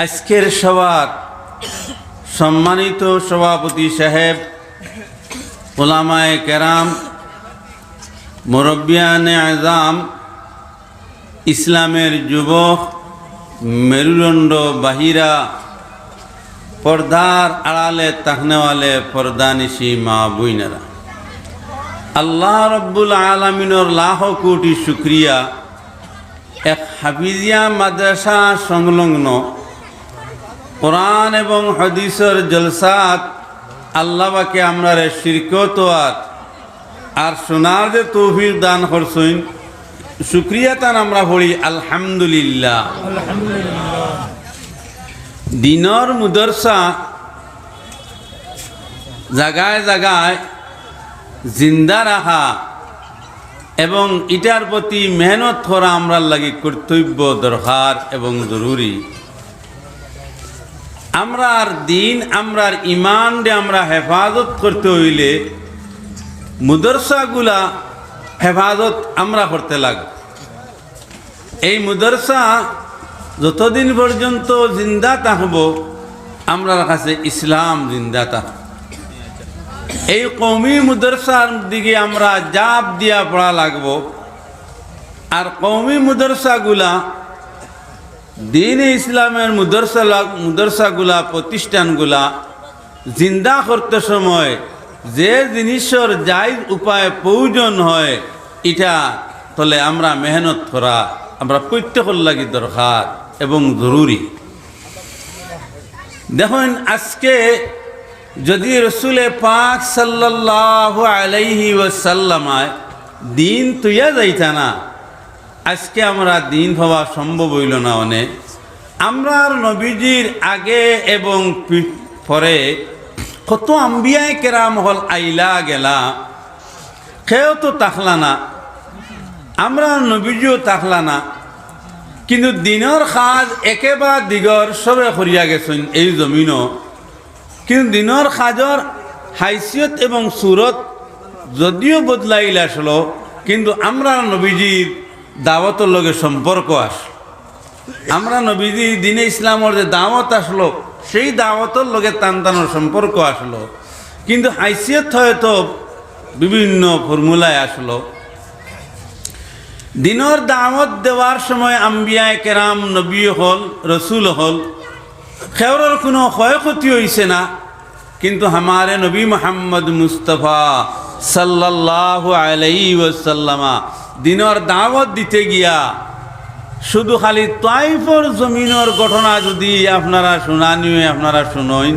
আজকের সভার সম্মানিত সভাপতি সাহেব, উলামায়ে কেরাম, মুরব্বিয়ানে আযম, ইসলামের যুবক, মেরুদণ্ড বাহিরা, পর্দার আড়ালে তাকনেওয়ালে পর্দানিশি মা বুইনেরা, আল্লাহ রব্বুল আলামিনের লাখ কোটি শুক্রিয়া। এক হাফিজিয়া মাদ্রাসা সংলগ্ন কোরআন এবং হাদিসের জলসাত আল্লাহ বাকে আমরা শিরকত আর শোনার যে তৌফিক দান করছেন, শুক্রিয়া তান আমরা পড়ি আলহামদুলিল্লাহ। দিনের মুদরসা জায়গায় জায়গায় জিন্দা রাখা এবং এটার প্রতি মেহনত করা আমরা লাগি কর্তব্য, দরকার এবং জরুরি। আমরার দিন, আমরার ইমান দে আমরা হেফাজত করতে হইলে মুদরসাগুলা হেফাজত আমরা করতে লাগবে। এই মুদরসা যতদিন পর্যন্ত জিন্দা থাকব, আমরার কাছে ইসলাম জিন্দা থাকবে। এই কওমি মুদরসার দিকে আমরা জাপ দিয়া পড়া লাগব। আর কওমি মুদরসাগুলা, দিন ইসলামের মুদরসাগুলা, প্রতিষ্ঠানগুলা জিন্দা করতে সময় যে জিনিসের জায়জ উপায় প্রয়োজন হয়, এটা তলে আমরা মেহনত করা আমরা প্রত্যেকের লাগি দরকার এবং জরুরি। দেখুন, আজকে যদি রসুলে পাক সাল্লাল্লাহু আলাইহি ওয়াসাল্লামায় দিন তুইয়া যাইতা না, আজকে আমরা দিন হওয়া সম্ভব হইল না। অনেক আমরা নবীজির আগে এবং পরে কত আম্বিয়ায়ে কেরাম হল আইলা গেলা, কেউ তো তাকলা না, আমরা নবীজিও তাকলা না, কিন্তু দিনের কাজ একেবারে দিগর সবে করিয়া গেছেন এই জমিনও। কিন্তু দিনের কাজর হাইসিয়ত এবং সুরত যদিও বদলাইল আসলো, কিন্তু আমরা নবীজির দাওয়াতের লগে সম্পর্ক আসলো। আমরা নবীজি দিনে ইসলামের যে দাওয়াত আসলো, সেই দাওয়াতের লগে টানটানোর সম্পর্ক আসলো, কিন্তু হাইসিয়ত হয়তো বিভিন্ন ফর্মুলায় আসলো। দিনের দাওয়াত দেওয়ার সময় আম্বিয়ায়ে কেরাম, নবী হল, রসুল হল, খেওরের কোনো ক্ষয়ক্ষতি হয়েছে না। কিন্তু আমারে নবী মোহাম্মদ মুস্তফা সাল্লাল্লাহু আলাইহি ওয়াসাল্লামা দিনের দাওয়াত দিতে গিয়া শুধু খালি তাইফের জমিনের ঘটনা যদি আপনারা শুনানিও আপনারা শুনেন,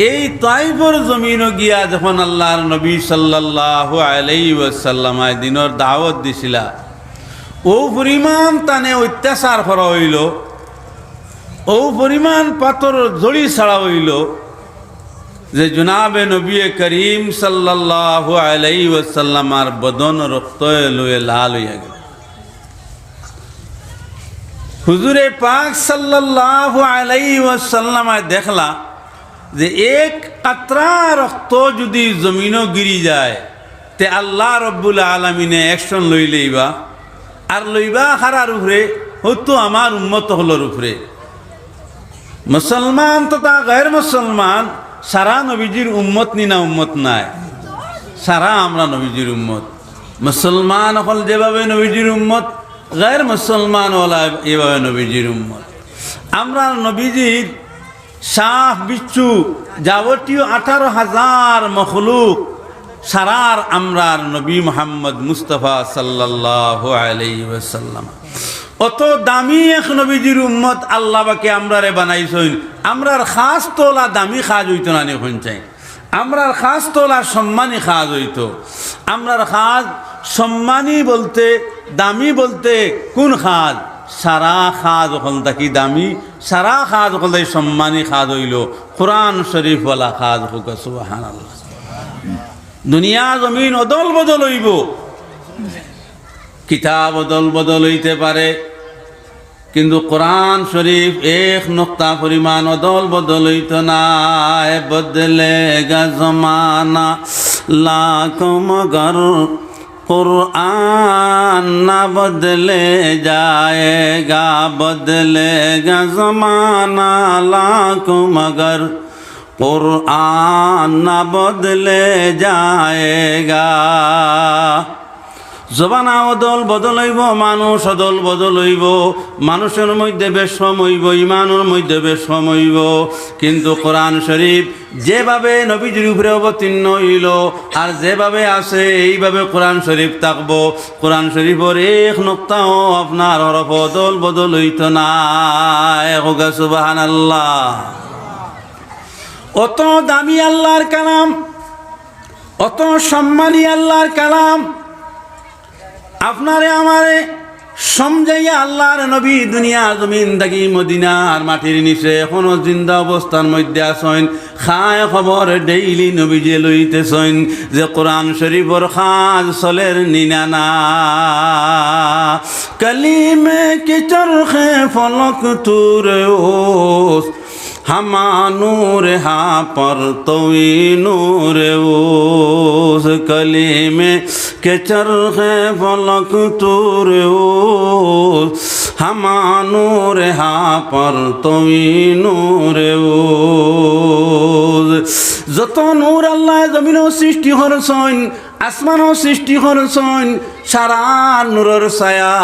এই তাইফের জমিনও গিয়া যখন আল্লাহর নবী সাল্লাল্লাহু আলাইহি ওয়াসাল্লামা দিনের দাওয়াত দিছিলা, ও পরিমাণ তানে অত্যাচার করা হইল, ও পরিমাণ পাথর জড়ি ছাড়া হইল যে জনাবে নবী করিম সাল্লাল্লাহু আলাইহি ওয়াসাল্লামার বদন রক্ত লয়ে লাল হইয়া গেল। হুজুরে পাক সাল্লাল্লাহু আলাইহি ওয়াসাল্লামা দেখলা যে এক কাতরা রক্ত যদি জমিনও গিরি যায়, তে আল্লাহ রব্বুল আলামিনে অ্যাকশন লইলেইবা, আর লইবা হারার উপরে, হয়তো আমার উম্মত হলোর উপরে। মুসলমান তথা গैर মুসলমান সারা নবীজির উম্মত নিনা উম্মত নাই, সারা আমরা নবীজির উম্মত। মুসলমান হল যেভাবে নবীজির উম্মত, गैर মুসলমান হলা এভাবে নবীজির উম্মত। আমরা নবীজির সাফ বিচ্ছু যাবতীয় 18,000 মখলুক সারার আমরার নবী মোহাম্মদ মুস্তফা সাল্লাল্লাহু আলাইহি ওয়াসাল্লাম অত দামি এক নবীজির উম্মত আল্লাহ বাকে আমরারে বানাইছেন। আমরার খাস তোলা দামি খাজ হইতো না এখন চাই, আমরার খাস তোলা সম্মানী খাজ হইতো। আমরার খাজ সম্মানী বলতে, দামি বলতে কোন খাজ? সারা খাজ ওখান থাকি দামি, সারা খাজ ওখান থেকে সম্মানী খাজ হইল কোরআন শরীফওয়ালা খাজ হোক। সুবহানাল্লাহ। দুনিয়া জমিন অদল বদল হইব, কিতাব অদল বদল হইতে পারে, কিন্তু কোরআন শরীফ এক নোক্তা পরিমাণ অদল বদল হইত না। বদলেগা জমানা লাখো মগর कुरान न बदले जाएगा, बदलेगा ज़माना लाखों मगर कुरान न बदले जाएगा। জবানা অদল বদল হইব, মানুষ অদল বদল হইব, মানুষের মধ্যে বেশম হইব, ইমানের মধ্যে বেশম হইব, কিন্তু কোরআন শরীফ যেভাবে নবীজির উপরে অবতীর্ণ হইল আর যেভাবে আছে এইভাবে কোরআন শরীফ থাকব। কোরআন শরীফের এক নোক্তাও আপনার হরফ অদল বদল হইত না। সুবহানাল্লাহ। অত দামি আল্লাহর কালাম, অত সম্মানী আল্লাহর কালাম, আপনারে আমারে সমঝাইয়া আল্লাহর নবী দুনিয়া জমিন থাকি মদিনার মাটির নিচে এখনো জিন্দা অবস্থার মধ্যে আসেন। খায় খবর ডেইলি নবীজি লইতেছেন যে কোরআন শরীফর খাজ চলের নিনানা। কলিমে কে চরখে ফলক তুরে ওস, হামা নূর হা पर तोई नूर उस कलीमे के चरखे फलक तूर उस, हमा नूर हा पर तोई नूर उस। যত নূর আল্লাহ জমিনও সৃষ্টি করছেন, আসমানও সৃষ্টি করছেন, সারা নূরের ছায়া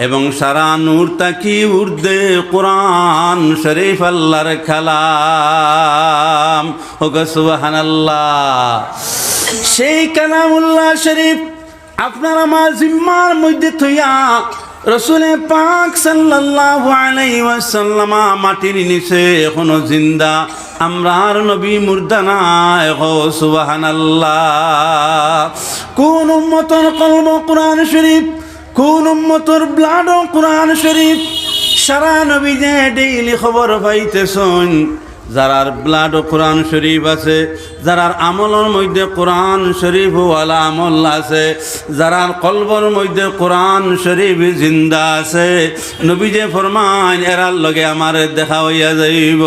এবং সারা নূর তাকি উর্দে কোরআন শরীফ আল্লাহর কালাম। ওগো সুবহানাল্লাহ। সেই কালামুল্লাহ শরীফ আপনার আমার জিম্মার মধ্যে থইয়া রসুলে পাক সাল্লাল্লাহু আলাইহি ওয়াসাল্লাম মাটির নিচে এখনো জিন্দা, আমরার নবী মুর্দা নাই। গো সুবহানাল্লাহ। কোন উম্মতের কলব কোরআন শরীফ, কোন উম্মতের ব্লাড কোরআন শরীফ। সারা নবী যে ডেইলি খবর পাইতেছেন যারার ব্লাড কোরআন শরীফ আছে, যারার আমলের মধ্যে কোরআন শরীফ ওয়ালা আমল আছে, যারার কলবর মধ্যে কোরআন শরীফ জিন্দা আছে, নবী যে ফরমান এরার লগে আমার দেখা হইয়া যাইব।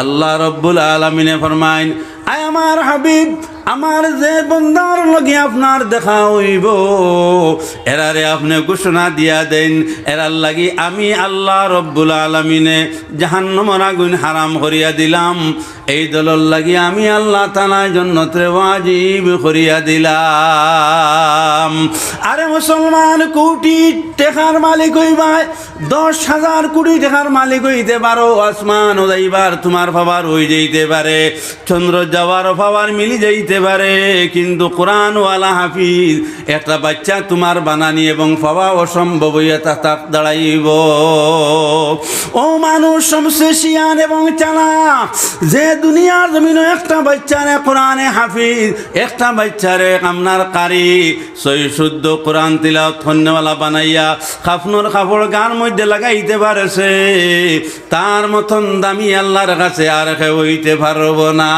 আল্লাহ রব্বুল আলামিনে ফরমাইন, আয় আমার হাবিব, আমার যে বন্দার লগে আপনার দেখা হইব এরারে আপনি ঘোষণা দিয়া দেন, এরার লাগি আমি আল্লাহ রব্বুল আলামিনে জাহান্নামের আগুন হারাম করিয়া দিলাম, এই দলর লাগি আমি আল্লাহ তাআলা জান্নাতে ওয়াজিব করিয়া দিলাম। আরে মুসলমান, কোটি টাকার মালিক হইবা, 10,000 কোটি টাকার মালিক হইতে পারো, আসমান যাইবার তোমার পাওয়ার হয়ে যাইতে পারে, চন্দ্র যাওয়ার পাওয়ার মিলি যাইতে পারে, কিন্তু কোরআন ওয়ালা হাফিজ একটা বাচ্চা তোমার বানানি এবং পাওয়া অসম্ভব হইয়া তাক দাঁড়াইব। ও মানুষ সবচেয়ে শিয়ান এবং চালাক, যে দুনিয়ার জমিনে একটা বাচ্চারে কোরআনে হাফিজ, একটা বাচ্চারে আপনার কারি সই শুদ্ধ কোরআন তিলাওয়াত করনেওয়ালা বানাইয়া খাফনোর কাপড় গান মধ্যে লাগাইতে পারেছে, তার মতন দামি আল্লাহর কাছে আর কেউ হইতে পারব না।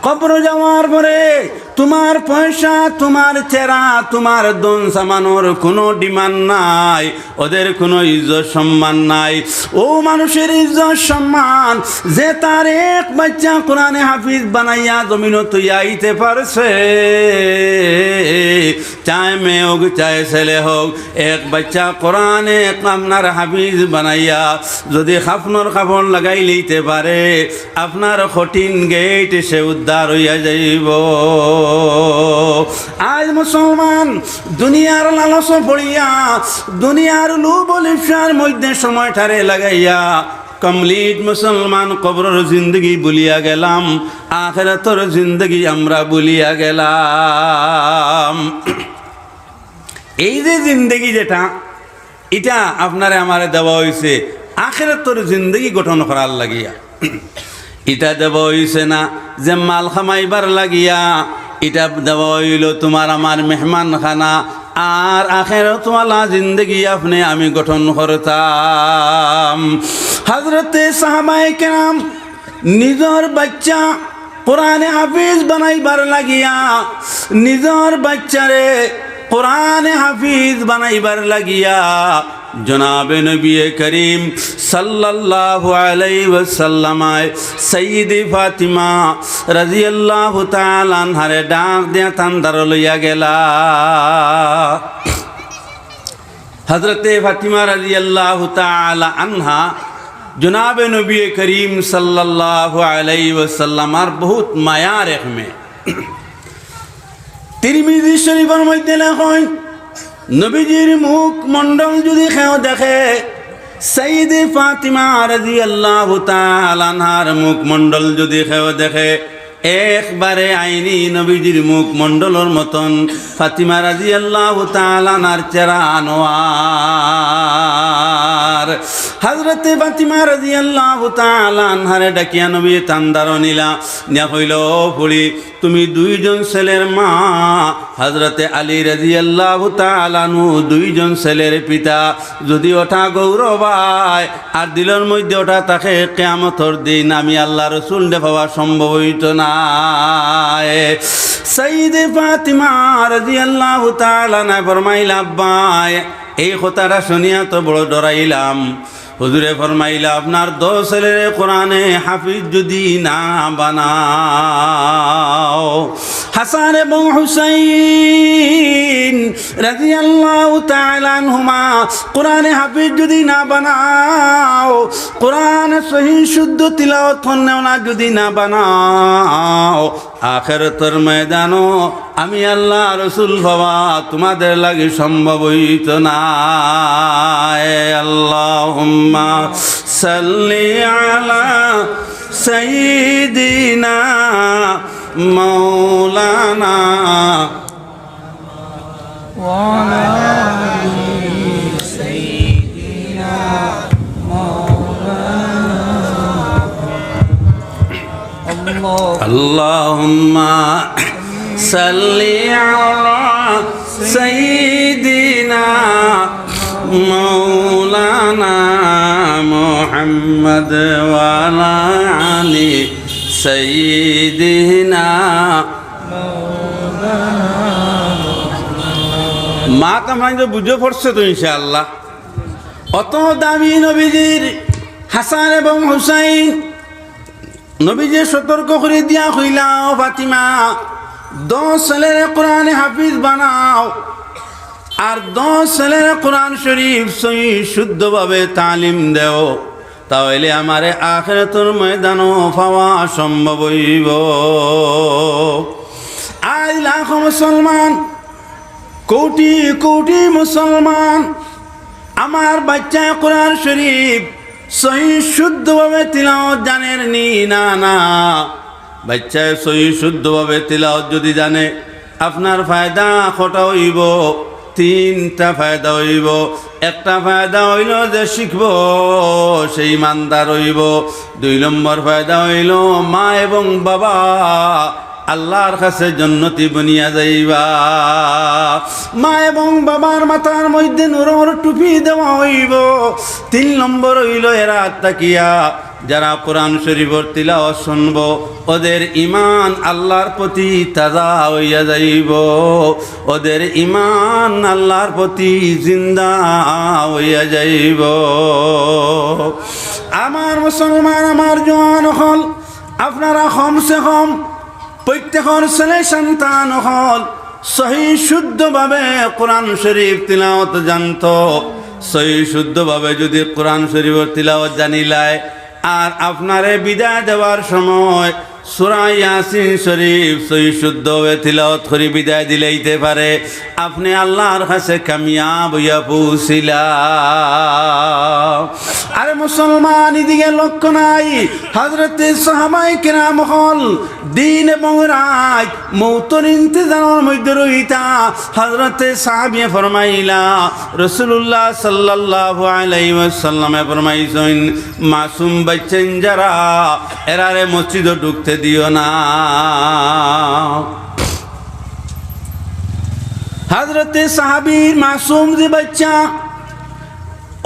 কবর যাওয়ার পরে তোমার পয়সা, তোমার চেহারা, তোমার দন সামানোর কোনো ডিমান্ড নাই, ওদের কোনো ইজ্জত সম্মান নাই। ও মানুষের ইজ্জত সম্মান যে তার এক বাচ্চা কোরআনে হাফিজ বানাইয়া জমিনত তুইয়াইতে পারছে, চায় মেয়ে হোক চায় ছেলে হোক, এক বাচ্চা কোরআনে আপনার হাফিজ বানাইয়া যদি খাফনোর কাপড় লাগাই লইতে পারে, আপনার কঠিন গেট সে উদ্ধার হইয়া যাইব। আজ মুসলমান দুনিয়ার লালস পড়িয়া, দুনিয়ার লোভ লিপ্সার মধ্যে সময়টারে লাগাইয়া কমপ্লিট মুসলমান কবরের জিন্দগি ভুলিয়া গেলাম, আখিরাতের জিন্দগি আমরা ভুলিয়া গেলাম। এই যে জিন্দগি যেটা, এটা আপনারে আমারে দেওয়া হয়েছে আখিরাতের জিন্দগি গঠন করার লাগিয়া, এটা দেওয়া হয়েছে না যে মাল খামাইবার লাগিয়া, এটা দেওয়া হইল তোমার আমার মেহমান খানা, আর আখিরাত ওয়ালা জিন্দগি আপনি আমি গঠন করতাম। হযরতে সাহাবায়ে কেরাম নিজের বাচ্চা কোরআনে হাফিজ বানাইবার লাগিয়া, নিজের বাচ্চারে কোরআনে হাফিজ বানাইবার লাগিয়া জনাবে নবী করিম সাল্লাল্লাহু আলাইহি ওয়াসাল্লাম সাইয়্যিদি ফাতিমা রাদিয়াল্লাহু তাআলা আনহারে ডাক দিয়া তান্দার লইয়া গেলা। হযরতে ফাতিমা রাদিয়াল্লাহু তাআলা আনহা জনাবে নবী করিম সাল্লাল্লাহু আলাইহি ওয়াসাল্লামার বহুত মায়ার এক মেয়ে। তিরমিজি শরীফের মধ্যে লেখা হয় নবীজির মুখ মণ্ডল যদি কেউ দেখে, সাইয়্যিদি ফাতিমা রাদিয়াল্লাহু তাআলা আনহার মুখ মণ্ডল যদি কেউ দেখে, একবারে আইনি নবীজির মুখ মণ্ডলের মতন ফাতিমা রাদিয়াল্লাহু তাআলা আনহার চেহারা আনোয়ার। হযরতে ফাতিমা রাদিয়াল্লাহু তাআলা আনহারে ডাকিয়া নবী তান্দার নিলা নিয়া কইল, ফুড়ি তুমি দুইজন ছেলের মা, হযরতে আলী রাদিয়াল্লাহু তাআলা আনহু দুইজন ছেলের পিতা। যদি ওটা গৌরবায় আর দিলের মধ্যে ওটা তাকে কিয়ামতের দিন আমি আল্লাহ রাসূল দেখাবা সম্ভব হইত না। সাইয়্যিদে ফাতিমা রাদিয়াল্লাহু তাআলা না ফরমাইলা, আব্বা এই কথাটা শুনিয়া তো বড় ডরাইলাম। হুজুরে ফরমাইলা, আপনার 10 ছেলের কোরআনে হাফিজ যদি না বানাও, হাসান এবং হুসাইন রাদিয়াল্লাহু তাআলা আনহুমা কোরআনে হাফিজ যদি না বানাও, কোরআন সহিহ শুদ্ধ তিলাওয়াত করনেও না যদি না বানাও, আখিরাতের ময়দানও আমি আল্লাহ রাসূল বাবা তোমাদের লাগি সম্ভব হইত না। আল্লাহুম্মা সাল্লি আলা সাইয়্যিদিনা মাওলানা ওয়া আলা আলি সাইয়্যিদিনা মাওলানা আল্লাহুম্মা সাল্লি আলা সাইয়্যিদিনা মাওলানা মুহাম্মদ ওয়া আলা আলি সাইয়্যিদিনা মাওলানা। মা কামাই বুঝে পড়ছে তো ইনশাআল্লাহ। অত দামি নবীজির হাসান এবং হুসাইন নবীজি সতর্ক করে দিয়া হইলা, ফাতিমা 10 ছেলের কোরআনে হাফিজ বানাও আর 10 ছেলের কোরআন শরীফ সহিহ শুদ্ধভাবে তালিম দেও, তাহলে আমারে আখিরাতের ময়দানও পাওয়া সম্ভব হইব। আজ লাখ মুসলমান, কোটি কোটি মুসলমান আমার বাচ্চায় কোরআন শরীফ সহিহ শুদ্ধভাবে তিলাওয়াত জানেন নি? না না, বাচ্চায় সহিহ শুদ্ধভাবে তিলাওয়াত যদি জানে আপনার ফায়দা কটা হইব? 3টা ফায়দা হইব। একটা ফায়দা হইল যে শিখব সেই ইমানদার হইব। 2 নম্বর ফায়দা হইল মা এবং বাবা আল্লাহর কাছে জান্নাতি বনিয়া যাইবা। মা এবং বাবার মাথার মধ্যে নূরের টুপি দেওয়া হইব। 3 নম্বর হইল এরা তাকিয়া যারা কোরআন শরীফের তিলাওয়াত শুনব ওদের ঈমান আল্লাহর প্রতি তাজা হইয়া যাইব, ওদের ঈমান আল্লাহর প্রতি জিন্দা হইয়া যাইব। আমার মুসলমান, আমার জওয়ান হল, আপনারা কমসে কম প্রত্যেকের ছেলে সন্তান হল সহিহ শুদ্ধভাবে কোরআন শরীফ তিলাওয়াত জানত। সহিহ শুদ্ধভাবে যদি কোরআন শরীফের তিলাওয়াত জানিলায় আর আপনারে বিদায় দেওয়ার সময় সূরা ইয়াসিন শরীফ সহিহ শুদ্ধভাবে তিলাওয়াত করে বিদায় দিলেইতে পারে, আপনি আল্লাহর কাছে কামিয়াব হইয়া পৌঁছিলা। আরে মুসলমান, এদিকে লক্ষ্য নাই? হযরতে সাহাবায়ে কেরাম হল দিন এবং রাত মৌতের ইন্তজারের মধ্যে রহিতা। হযরতে সাহাবিয়ে ফরমাইলা, রাসূলুল্লাহ সাল্লাল্লাহু আলাইহি ওয়াসাল্লামে ফরমাইছেন, মাসুম বাচ্চা যারা এরারে মসজিদে ঢুকতে দিও না। হযরতে সাহাবীর মাসুম যে বাচ্চা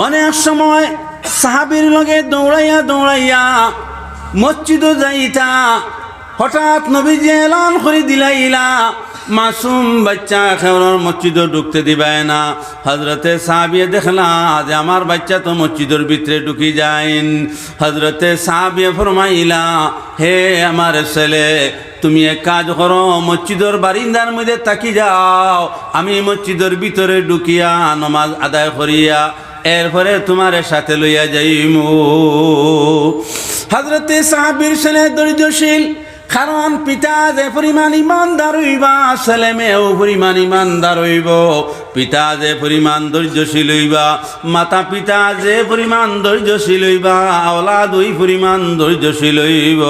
অনেক সময় সাহাবীর লগে দৌড়াইয়া দৌড়াইয়া মসজিদে যাইতা, হঠাৎ নবীজি এলান করে দিলাইলা মাসুম বাচ্চা খেওয়ার মসজিদে ঢুকতে দিবায় না। হজরতে সাহাবিয়ে দেখলা যে আমার বাচ্চা তো মসজিদের ভিতরে ঢুকি যাইন। হজরতে সাহাবিয়ে ফরমাইলা, হে আমার ছেলে, তুমি এক কাজ করো, মসজিদের বারিন্দার মধ্যে তাকি যাও, আমি মসজিদের ভিতরে ঢুকিয়া নমাজ আদায় করিয়া এরপরে তোমার সাথে লইয়া যাইমু। হজরতে সাহাবীর ছেলে ধৈর্যশীল, কারণ পিতা যে পরিমাণ ইমানদার হইবা ছেলে মেয়েও পরিমাণ ইমানদার হইব। পিতা যে পরিমাণ ধৈর্যশীল হইবা, মাতা পিতা যে পরিমাণ ধৈর্যশীল হইবা, আওলাদ ওই পরিমাণ ধৈর্যশীল হইব।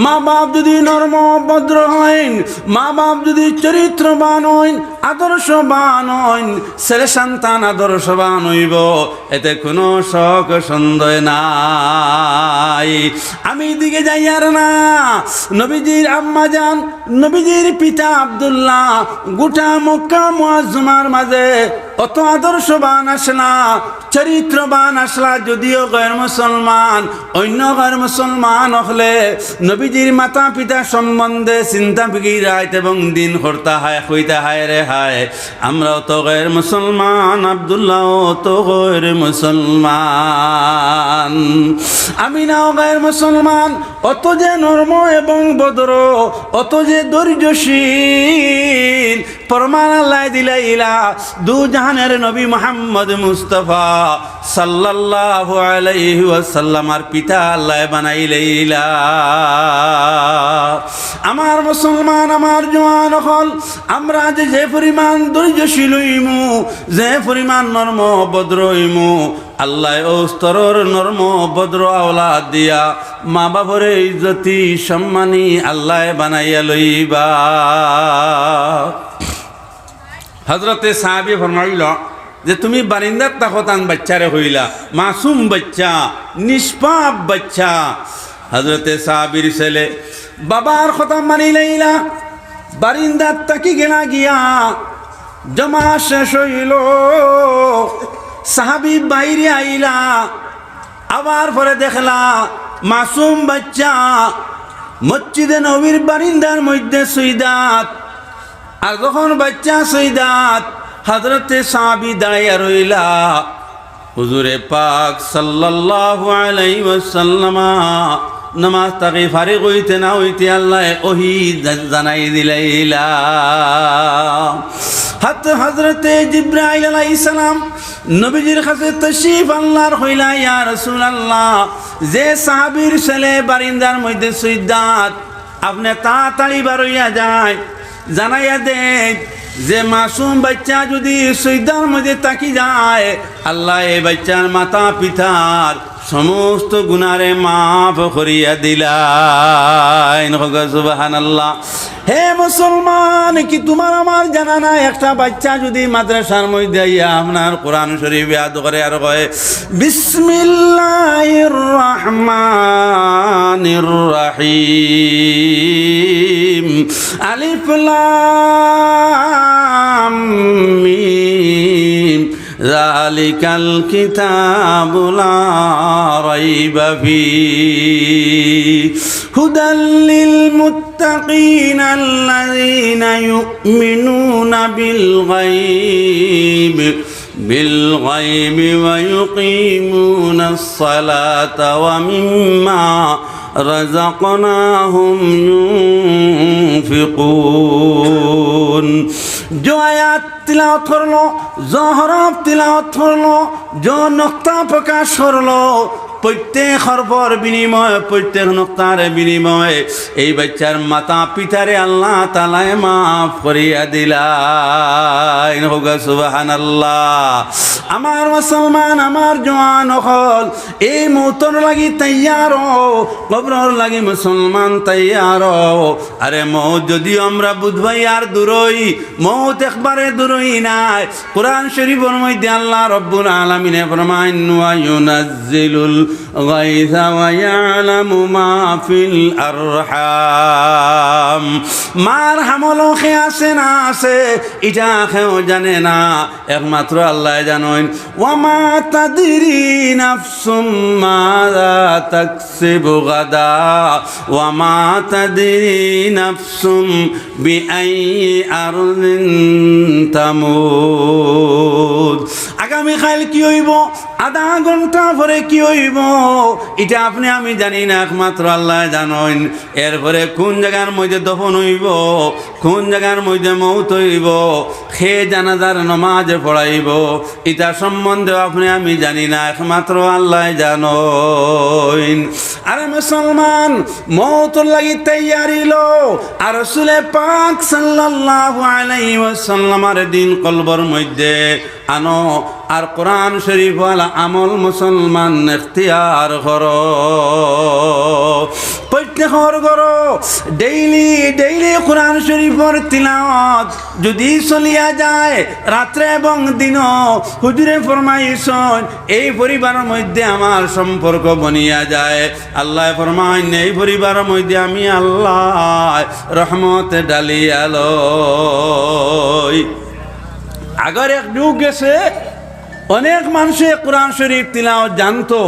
মা বাপ যদি নর্ম ভদ্র হইন, মা বাপ যদি চরিত্রবান হইন, আদর্শবান হইন, ছেলে সন্তান আদর্শবান হইব, এতে কোনো শখ সন্দেহ নাই। আমি দিকে যাই আর না, নবীজির আম্মা জান, নবীজির পিতা আব্দুল্লাহ গোটা মক্কা মুআজ্জমার মাঝে অত আদর্শবান আসলা, চরিত্রবান আসলা, যদিও গैर মুসলমান, অন্য গैर মুসলমান হলে নবীজির মাতা পিতা সম্বন্ধে চিন্তা ফিকিরাইত এবং দিন করতা হায় কইতা হায় রে হায়, আমরাও তো গैर মুসলমান, আব্দুল্লাহ তো গैर মুসলমান, আমি নাও গैर মুসলমান। অত যে নর্ম এবং ভদ্র, অত যে ধৈর্যশীল, প্রমাণ আল্লাহ দিলাইলা দু জাহানের নবী মুহাম্মদ মুস্তাফা সাল্লাল্লাহু আলাইহি ওয়াসাল্লামার পিতা আল্লাহ বানাইলাইলা। আমার মুসলমান, আমার জওয়ান হল, আমরা যে পরিমাণ ধৈর্যশীল হইমু, যে পরিমাণ নর্ম ভদ্র হইমু, আল্লাহ ও স্তরের নর্ম ভদ্র আওলাদ দিয়া মা বাবরে ইজ্জতি সম্মানী আল্লাহ বানাইয়া লইবা। হজরতে সাহাবী ফরমাইল যে তুমি বারিন্দার তাকতান বাচ্চারে হইলা, মাসুম বাচ্চা, নিষ্পাপ বাচ্চা। হজরতে সাহাবীর ছেলে বাবার কথা মানি লইলা, বারিন্দার তাকি গেলা গিয়া জমা শেষ হইল, সাহাবী বাইরে আইলা, আবার পরে দেখলা মাসুম বাচ্চা মসজিদে নবীর বারিন্দার মধ্যে সুইদাত। আর যখন বাচ্চা সুইদাত, হযরতে সাহাবী দাঁড়াইয়া রইলা, হুজুরে পাক সাল্লাল্লাহু আলাইহি ওয়াসাল্লাম নামাজ তাকে ফারিগ হইতে না হইতে আল্লাহ ওহী জানাই দিলাইলা। হযরতে জিবরাইল আলাইহিস সালাম নবীজির কাছে তাশরীফ আনলার হইলা, ইয়া রাসূলুল্লাহ, যে সাহাবীর ছেলে বারিন্দার মধ্যে সুইদাত, আপনি তাড়াতাড়ি বার হইয়া যায়, জানাইয়া দেন যে মাসুম বাচ্চা যদি সুইদার মধ্যে তাকি যায়, আল্লাহ এই বাচ্চার মাতা পিতার সমস্ত গুনারে মাফ করিয়া দিলেন। সুবহানাল্লাহ। হে মুসলমান, কি তোমার আমার জানা না, একটা বাচ্চা যদি মাদ্রাসার মধ্যে আইয়া আপনার কোরআন শরীফ ইয়াদ করে আর কয় বিসমিল্লাহির রহমানির রহিম, আলিফ লাম মিম, যালিকাল কিতাবু লা রাইবা ফীহি, হুদাল লিল মুত্তাকিন আল্লাযীনা ইউমিনুনা বিল গায়বি ওয়া ইউকিমুনাস সালাতা ওয়া মিম্মা রাযাকনাহুম ইউনফিকুন। जो आयात तिलावत करलो, जो हरफ तिलावत करलो, जो नक्ता प्रकाश करलो, প্রত্যেক হরফের বিনিময়ে, প্রত্যেক নক্তার বিনিময়ে এই বাচ্চার মাতা পিতারে আল্লাহ তাআলা মাফ করিয়া দিলেন। সুবহানাল্লাহ। আমার মুসলমান, আমার জওয়ান হল, এই মৌতর লাগি তৈয়ার, কবরর লাগি মুসলমান তৈয়ার। আরে মৌত যদিও আমরা বুঝবাই আর দূরই, মৌত একবারে দূরই নাই। কোরআন শরীফের মধ্যে আল্লাহ রব্বুল আলামিন ফরমায় ওয়া ইউনাজ্জিলুল গায়সা ওয়া ইয়ালামু মা ফিল আরহাম। মার হামলও খে আছে না আছে এটা কেউ জানে না, একমাত্র আল্লাহ জানেন। ওয়া মা তাদরি নাফসুম মাযা তাকসিবু গাদা ওয়া মা তাদরি নাফসুম বিআইয়ি আরদিন তামুত। আগামীকাল কি হইব, আধা ঘন্টা পরে কি হইব, এটা আপনি আমি জানি না, একমাত্র আল্লাহ জানেন। এরপরে কোন জায়গার মধ্যে দফন হইব, কোন জায়গার মধ্যে মৌত হইব, খে জানাজার নমাজ পড়াইব, এটা সম্বন্ধে আপনি আমি জানি না, একমাত্র আল্লাহ জানেন। আরে মুসলমান, মৌতর লাগি তৈয়ারি লো। আর রাসূলে পাক সাল্লাল্লাহু আলাইহি ওয়াসাল্লামের দিন কলবর মধ্যে আনো, আর কোরআন শরীফ ওয়ালা আমল মুসলমান ইখতিয়ার করো, প্রত্যেকর করো। ডেইলি কোরআন শরীফের তিলাওয়াত যদি চলিয়া যায় রাত্রে এবং দিন, হুজুরে ফরমাইছেন এই পরিবারের মধ্যে আমার সম্পর্ক বনিয়া যায়। আল্লাহ ফরমাইন এই পরিবারের মধ্যে আমি আল্লাহ রহমত ডালিয়া লই। আগের এক যুগ গেছে, অনেক মানুষে কোরআন শরীফ তিলাওয়াত জানতো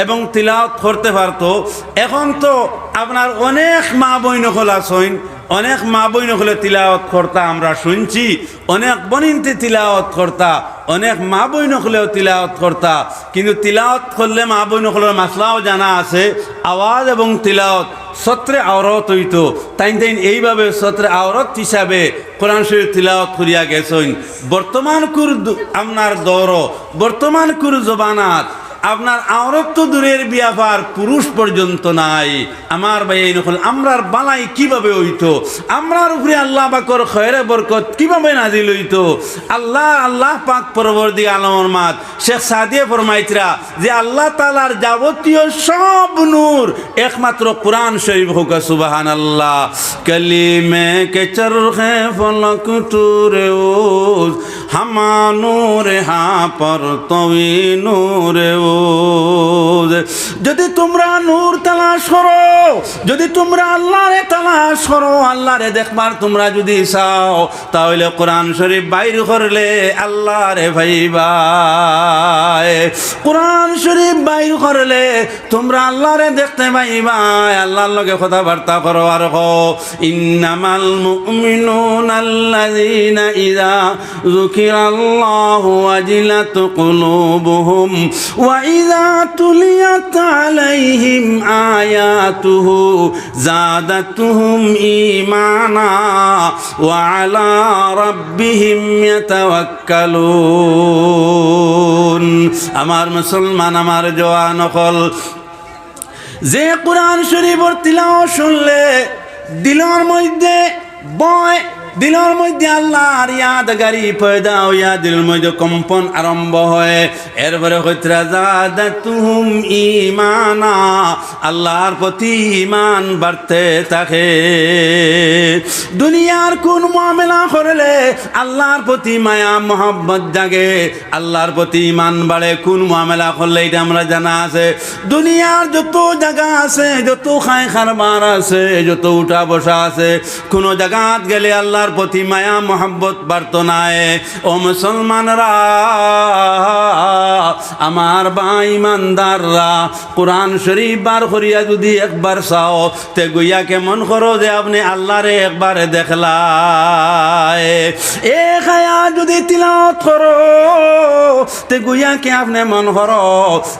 এবং তিলাওয়াত করতে পারতো। এখন তো আপনার অনেক মা বইন হল আছেন, অনেক মা বইন হলে তিলাওয়াত করতা আমরা শুনছি, অনেক বনিনতে তিলাওয়াত করতা, অনেক মা বইন হলেও তিলাওয়াত করতা। কিন্তু তিলাওয়াত করলে মা বইন হলের মাসলাও জানা আছে, আওয়াজ এবং তিলাওয়াত সত্রে আওরত হইতো, তাই এইভাবে সত্রে আওরত হিসাবে কোরআন শরীফ তিলাওয়াত করিয়া গেছেন। বর্তমান কুর আপনার দৌর, বর্তমান কুর জবানাত আপনার আওরত তো দূরের বিয়াপার, পুরুষ পর্যন্ত নাই। আমার ভাই এই নকল আমরার বালাই কিভাবে হইতো, আমরার উপরে আল্লাহ পাকর খয়রে বরকত কিভাবে নাজিল হইতো। আল্লাহ পাক পরবর্তী আলমর মাত শেখ সাদিয়ে ফরমাইতরা যে আল্লাহ তাআলার যাবতীয় সব নূর একমাত্র কোরআন শরীফ হোক। সুবহানাল্লাহ। কলিমে কে চরখে ফলক টুরে ওজ হামা নূরে হা পর তবি নূরে ওজ। যদি তোমরা নূর তালাশ করো, যদি তোমরা আল্লাহরে তালাশ করো, আল্লাহরে দেখবার তোমরা যদি চাও, তাহলে কোরআন শরীফ বাইর করলে আল্লাহরে ভাইবা। কোরআন শরীফ বাইর করলে তোমরা আল্লাহরে দেখতে পাইবা, আল্লাহর লগে কথাবার্তা করো। আর কো ইন্নামাল মুমিনুনা আল্লাযীনা ইযা যুকিরাল্লাহু ওয়াজিলাত কুলুবুহুম ওয়া ইযা তুলিয়াত আলাইহিম আয়াতুহু যাদাতুহুম ঈমানা ওয়া আলা রাব্বিহিম ইয়াতাওয়াক্কালুন। আমার মুসলমান, আমার জওয়ান হল, যে কোরআন শরীফের তিলাওয়াত শুনলে দিলের মধ্যে বয়, দিলের মধ্যে আল্লাহর ইয়াদগারি পয়দা হইয়া দিলের মধ্যে কম্পন আরম্ভ হয়। এরপরে হইতরা যাদাতুহুম ঈমানা, আল্লাহর প্রতি ঈমান বাড়তে থাকে। দুনিয়ার কোন মুআমালা করলে আল্লাহর প্রতি মায়া মোহাব্বত জাগে, আল্লাহর প্রতি ঈমান বাড়ে। কোন মুআমালা করলে এটা আমরা জানা আছে। দুনিয়ার যত জায়গা আছে, যত খায় খারবার আছে, যত উঠা বসা আছে, কোন জায়গাত গেলে আল্লাহর প্রতি মায়া মোহাব্বত বাড়তো নাই। ও মুসলমানরা, আমার ভাই ইমানদাররা, কোরআন শরীফ বার করিয়া যদি একবার চাও, তে গুইয়া কেমন করো যে আপনি আল্লাহরে একবারে দেখলাই। এক আয়াত যদি তিলাওয়াত করো, তে গুইয়া কে আপনি মন করো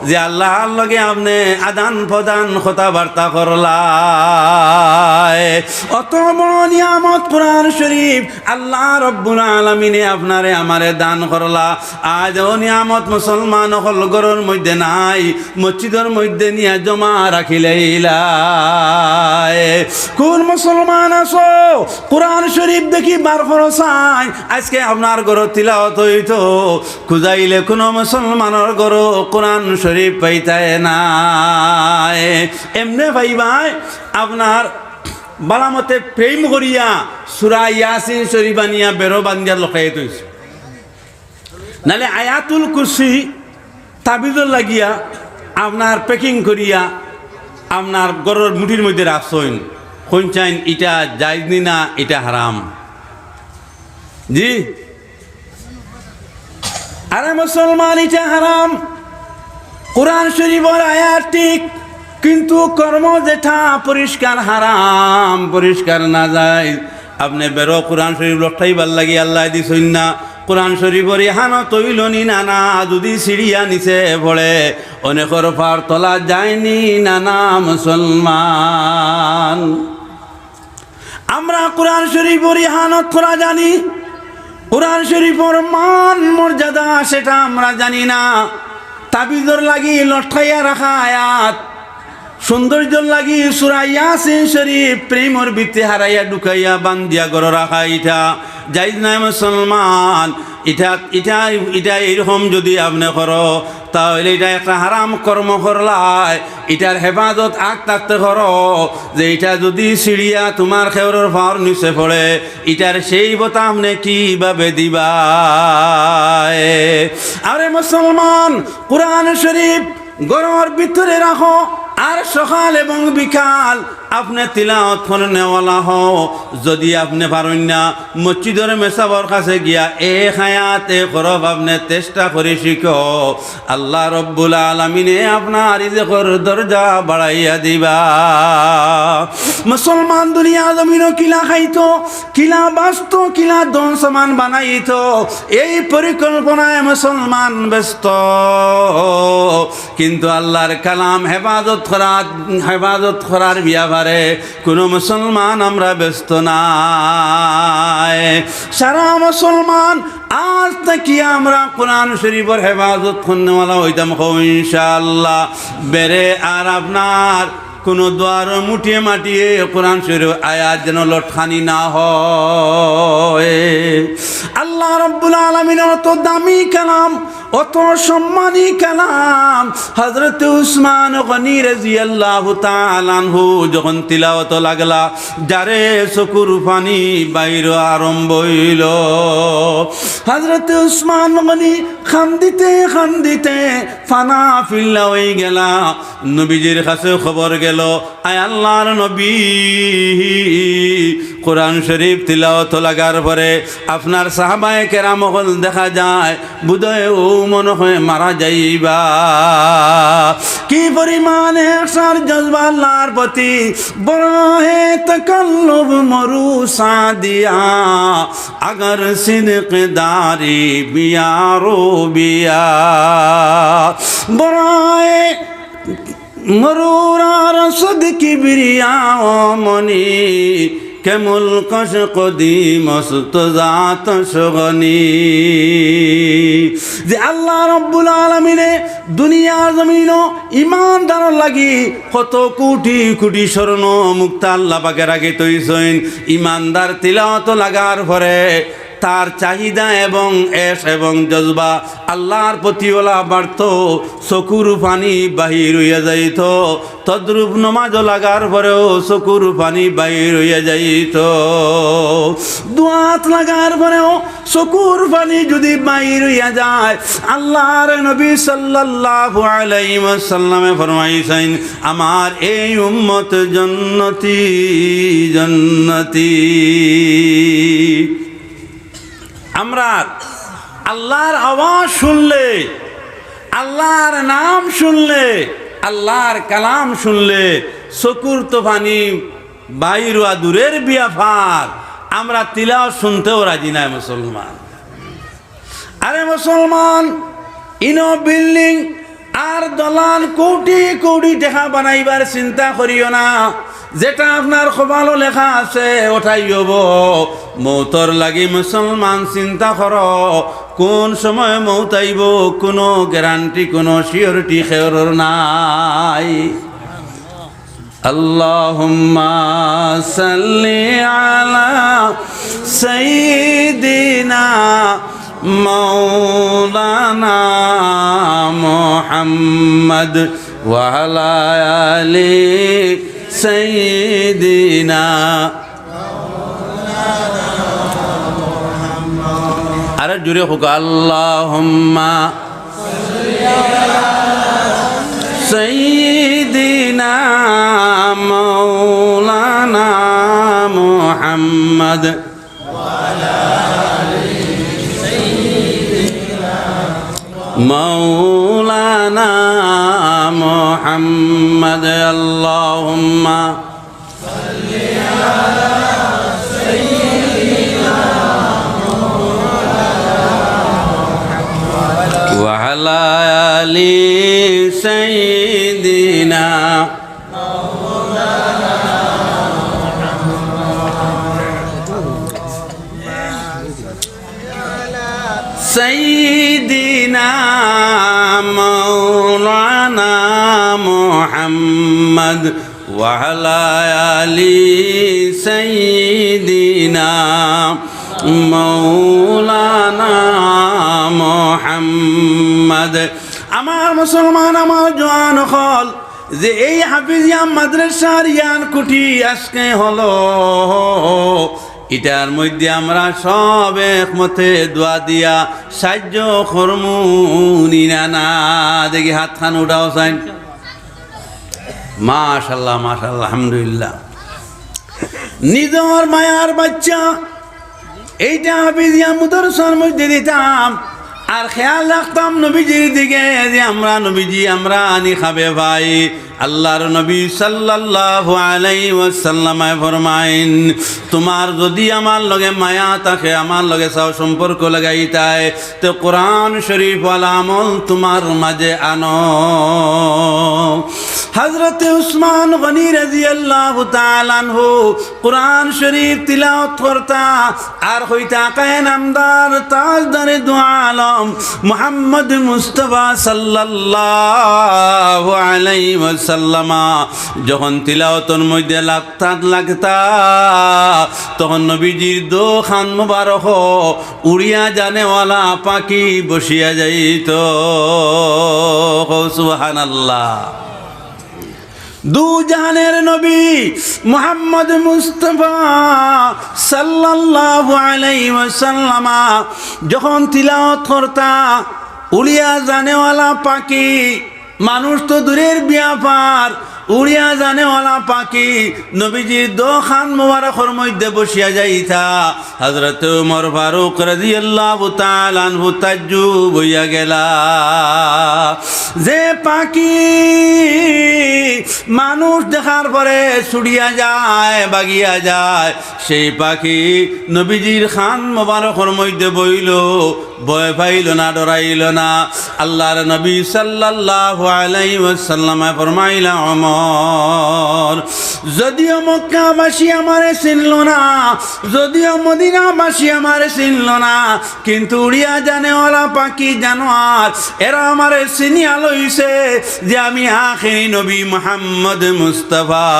যে আল্লাহর লগে আপনি আদান প্রদান কথাবার্তা করলাই। অত বড় নিয়ামত কোরআন শরীফ আল্লাহ রব্বুল আলামিনে আপনারে আমারে দান করলা। আজ ও নিয়ামত মুসলমান হল ঘরের মধ্যে নাই, মসজিদের মধ্যে নিয়ে জমা রাখিলেইলাই। কোন মুসলমান আছো কোরআন শরীফ দেখি বার করো চাই, আজকে আপনার ঘর তিলাওয়াত হইতো, খুঁজাইলে কোনো মুসলমানের ঘর কোরআন শরীফ পাইতায় না। এমনে ভাইবাই আপনার বালামতে প্রেম করিয়া সূরা ইয়াসিন শরীফ আনিয়া বেরো বান্দিয়া লখাইত হইছে, নালে আয়াতুল কুরসি তাবিজর লাগিয়া আপনার প্যাকিং করিয়া আপনার গরুর মুঠির মধ্যে রাখছেন, কোন চাইন এটা জায়েজ নি না এটা হারাম? জি, আরে মুসলমান, এটা হারাম। কোরআন শরীফের আয়াত ঠিক, কিন্তু কর্ম যেটা পরিষ্কার হারাম, পরিষ্কার না যায়। আপনি বেরো কোরআন শরীফ লটাই ভাল লাগি আল্লাহ দিছইন না। কোরআন শরীফের ইহান তৈলনি নানা, যদি সিঁড়িয়া নিচে পড়ে অনেকর পার তলা যায়নি নানা মুসলমান। আমরা কোরআন শরীফের ইহানত করা জানি, কোরআন শরীফের মান মর্যাদা সেটা আমরা জানি না। তাবিজর লাগি লটকাইয়া রাখা আয়াত, সৌন্দর্যর লাগি সূরা ইয়াসিন শরীফ প্রেমর ভিত্তি হারাইয়া ঢুকাইয়া বান্দিয়া গড় রাখা, এটা জায়েজ নাই মুসলমান। এটা এইরকম যদি আপনি করো তাহলে এটা একটা হারাম কর্ম করলাই। এটার হেফাজত আগ থাকতে করো যে এটা যদি সিঁড়িয়া তোমার খেউরের পাওয়ার নিচে পড়ে, এটার সেই বতা আপনি কিভাবে দিবা? আরে মুসলমান, কোরআন শরীফ গড়ের ভিতরে রাখো, আর সকাল এবং বিকাল আপনি তিলাওয়াত করে নেওয়ালা হও। যদি আপনি পারেন না, মসজিদের মেসাবর কাছে গিয়া এক আয়াত এক হরফ আপনি চেষ্টা করে শিখো, আল্লাহ রব্বুল আলামিনে আপনার রিজকের দরজা বাড়াইয়া দিবা। মুসলমান দুনিয়া জমিনও কিলা খাইতো, কিলা বাঁচত, কিলা দন সমান বানাইত, এই পরিকল্পনায় মুসলমান ব্যস্ত। কিন্তু আল্লাহর কালাম হেফাজত করার ব্যাপারে কোনো মুসলমান আমরা ব্যস্ত নাই। সারা মুসলমান আজ থেকে আমরা কোরআন শরীফের হেফাজত করনেওয়ালা হইতাম ইনশাআল্লাহ। বেড়ে আর আপনার কোনো দ্বার মুটিয়ে মাটিয়ে কোরআন শরীফ আয়াত যেন লটখানি না হয়। আল্লাহ রাব্বুল আলামিনের অত দামি কালাম, অত সম্মানী কালাম, হযরত উসমান গনি রাদিয়াল্লাহু তাআলা আনহু যখন তিলাওয়াত লাগলা, যারে চকুর পানি বাইর আরম্ভ হইল। হযরত উসমান গনি খান্দিতে খান্দিতে ফানা ফিল্লা হয়ে গেলা। নবীজির কাছে খবর গেল, আয় আল্লাহর নবী, কোরআন শরীফ তিলাওয়াত লাগার পরে আপনার সাহাবায়ে কেরাম হল দেখা যায় বুদয় ও মনে হয় মারা যাইবা। কি পরিমাণে একসার জজবা আল্লাহর প্রতি, বড় হে তকল্লুব মরু সাদিয়া, আগর সিদক দারি বিয়ারো বিয়া। বড় মরুরার সদ কিবরিয়া মনি, কেমল কশ কদি মস্ত জাত সগনি। যে আল্লাহ রব্বুল আলামিনে দুনিয়ার জমিন ইমানদার লাগি কত কোটি কোটি স্বর্ণ মুক্তা আল্লাহ পাকের আগে তৈছেন। ইমানদার তিলাওয়াত লাগার পরে তার চাহিদা এবং এশ এবং জজবা আল্লাহর প্রতিওলা বাড়ত, চকুর পানি বাহির হইয়া যাইত। তদ্রূপ নমাজ লাগার পরেও চকুর পানি বাহির হইয়া যাইত। দুয়াত লাগার পরেও চকুর পানি যদি বাহির হইয়া যায়, আল্লাহর নবী সাল্লাল্লাহু আলাইহি ওয়াসাল্লামে ফরমাইছেন, আমার এই উম্মত জান্নাতি জান্নাতি। আমরা আল্লাহর আওয়াজ শুনলে, আল্লাহর নাম শুনলে, আল্লাহর কালাম শুনলে চকুর তো পানি বাইরা দূরের বিয়াফার, আমরা তিলাওয়াত শুনতেও রাজি নাই মুসলমান। আরে মুসলমান, ইনো বিল্ডিং আর দলান কোটি কোটি টাকা বানাইবার চিন্তা করিও না। যেটা আপনার কপালও লেখা আছে ওটাই হব। মৌতর লাগি মুসলমান চিন্তা করো, কোন সময় মৌত আইব কোনো গ্যারান্টি, কোনো সিওরিটি খেয়র নাই। আল্লাহুম্মা সাল্লি আলা সাইয়্যিদিনা মাওলানা মুহাম্মদ ওয়া আলা আলি সাইয়্যিদিনা। আরে জুড়ে হোক, আল্লাহুম্মা محمد مولانا محمد اللهم وعلى آل سيدنا سيدنا مولانا محمد وعلى آل سيدنا مولانا محمد আমার মুসলমান আমার জওয়ান হল যে এই হাফিজিয়া মাদ্রাসার ইয়ান কুটি আজকে হলো এটার মধ্যে আমরা সব একমতে দোয়া দিয়া সাহায্য করমু নিনা দেখি হাত খান উঠাও চাই মাশাআল্লাহ মাশাআল্লাহ আলহামদুলিল্লাহ নিজের মায়ার বাচ্চা এইটা হাফিজিয়া মাদ্রাসার মধ্যে দিতাম আর খেয়াল রাখতাম নবীজির দিকে যে আমরা নবীজি আমরা আনি খাবে ভাই আল্লাহর নবী সাল্লাল্লাহু আলাইহি ওয়াসাল্লাম ফরমাইন তোমার যদি আমার লগে মায়া থাকে আমার লগে সাও সম্পর্ক লাগাইতায় তো কোরআন শরীফ ওয়াল আমল তোমার মাঝে আনো হযরত উসমান গনি রাদিয়াল্লাহু তাআলা আনহু কোরআন শরীফ তিলাওয়াত করতা আর হইতা কায়ে নামদার তাজদারে দু আলম মুহাম্মদ মুস্তাফা সাল্লাল্লাহু আলাইহি ওয়াসাল্লাম যখন তিলাওয়াতের মধ্যে লাগতা তখন নবীজির দোখান মুবারক উড়িয়া জানেওয়ালা পাখি বসিয়া যাইত সুবহানাল্লাহ দু জাহানের নবী মুহাম্মদ মুস্তাফা সাল্লাল্লাহু আলাইহি ওয়াসাল্লাম যখন তিলাওয়াত করতা উড়িয়া জানেওয়ালা পাখি মানুষ তো দূরের ব্যাপার উড়িয়া জানেওয়ালা পাখি নবীজির দোখান মুবারকের মধ্যে বসিয়া যাইতা হযরত ওমর ফারুক রাদিয়াল্লাহু তাআলা আনহু তাজ্জুব হইয়া গেলা যে পাখি মানুষ দেখার পরে ছুটিয়া যায় বাগিয়া যায় সেই পাখি নবীজির খান মুবারকের মধ্যে বইল ভয় পাইল না ডরাইল না আল্লাহর নবী সাল্লাল্লাহু আলাইহি ওয়াসাল্লাম ফরমাইলা ওমর যদিও মক্কাবাসী আমারে চিনল না যদিও মদিনাবাসী আমারে চিনল না কিন্তু উড়িয়া জানেওয়ালা পাখি জানোয়ার এরা আমারে চিনিয়া লইছে যে আমি আখিরি নবী মুহাম্মদ মুস্তাফা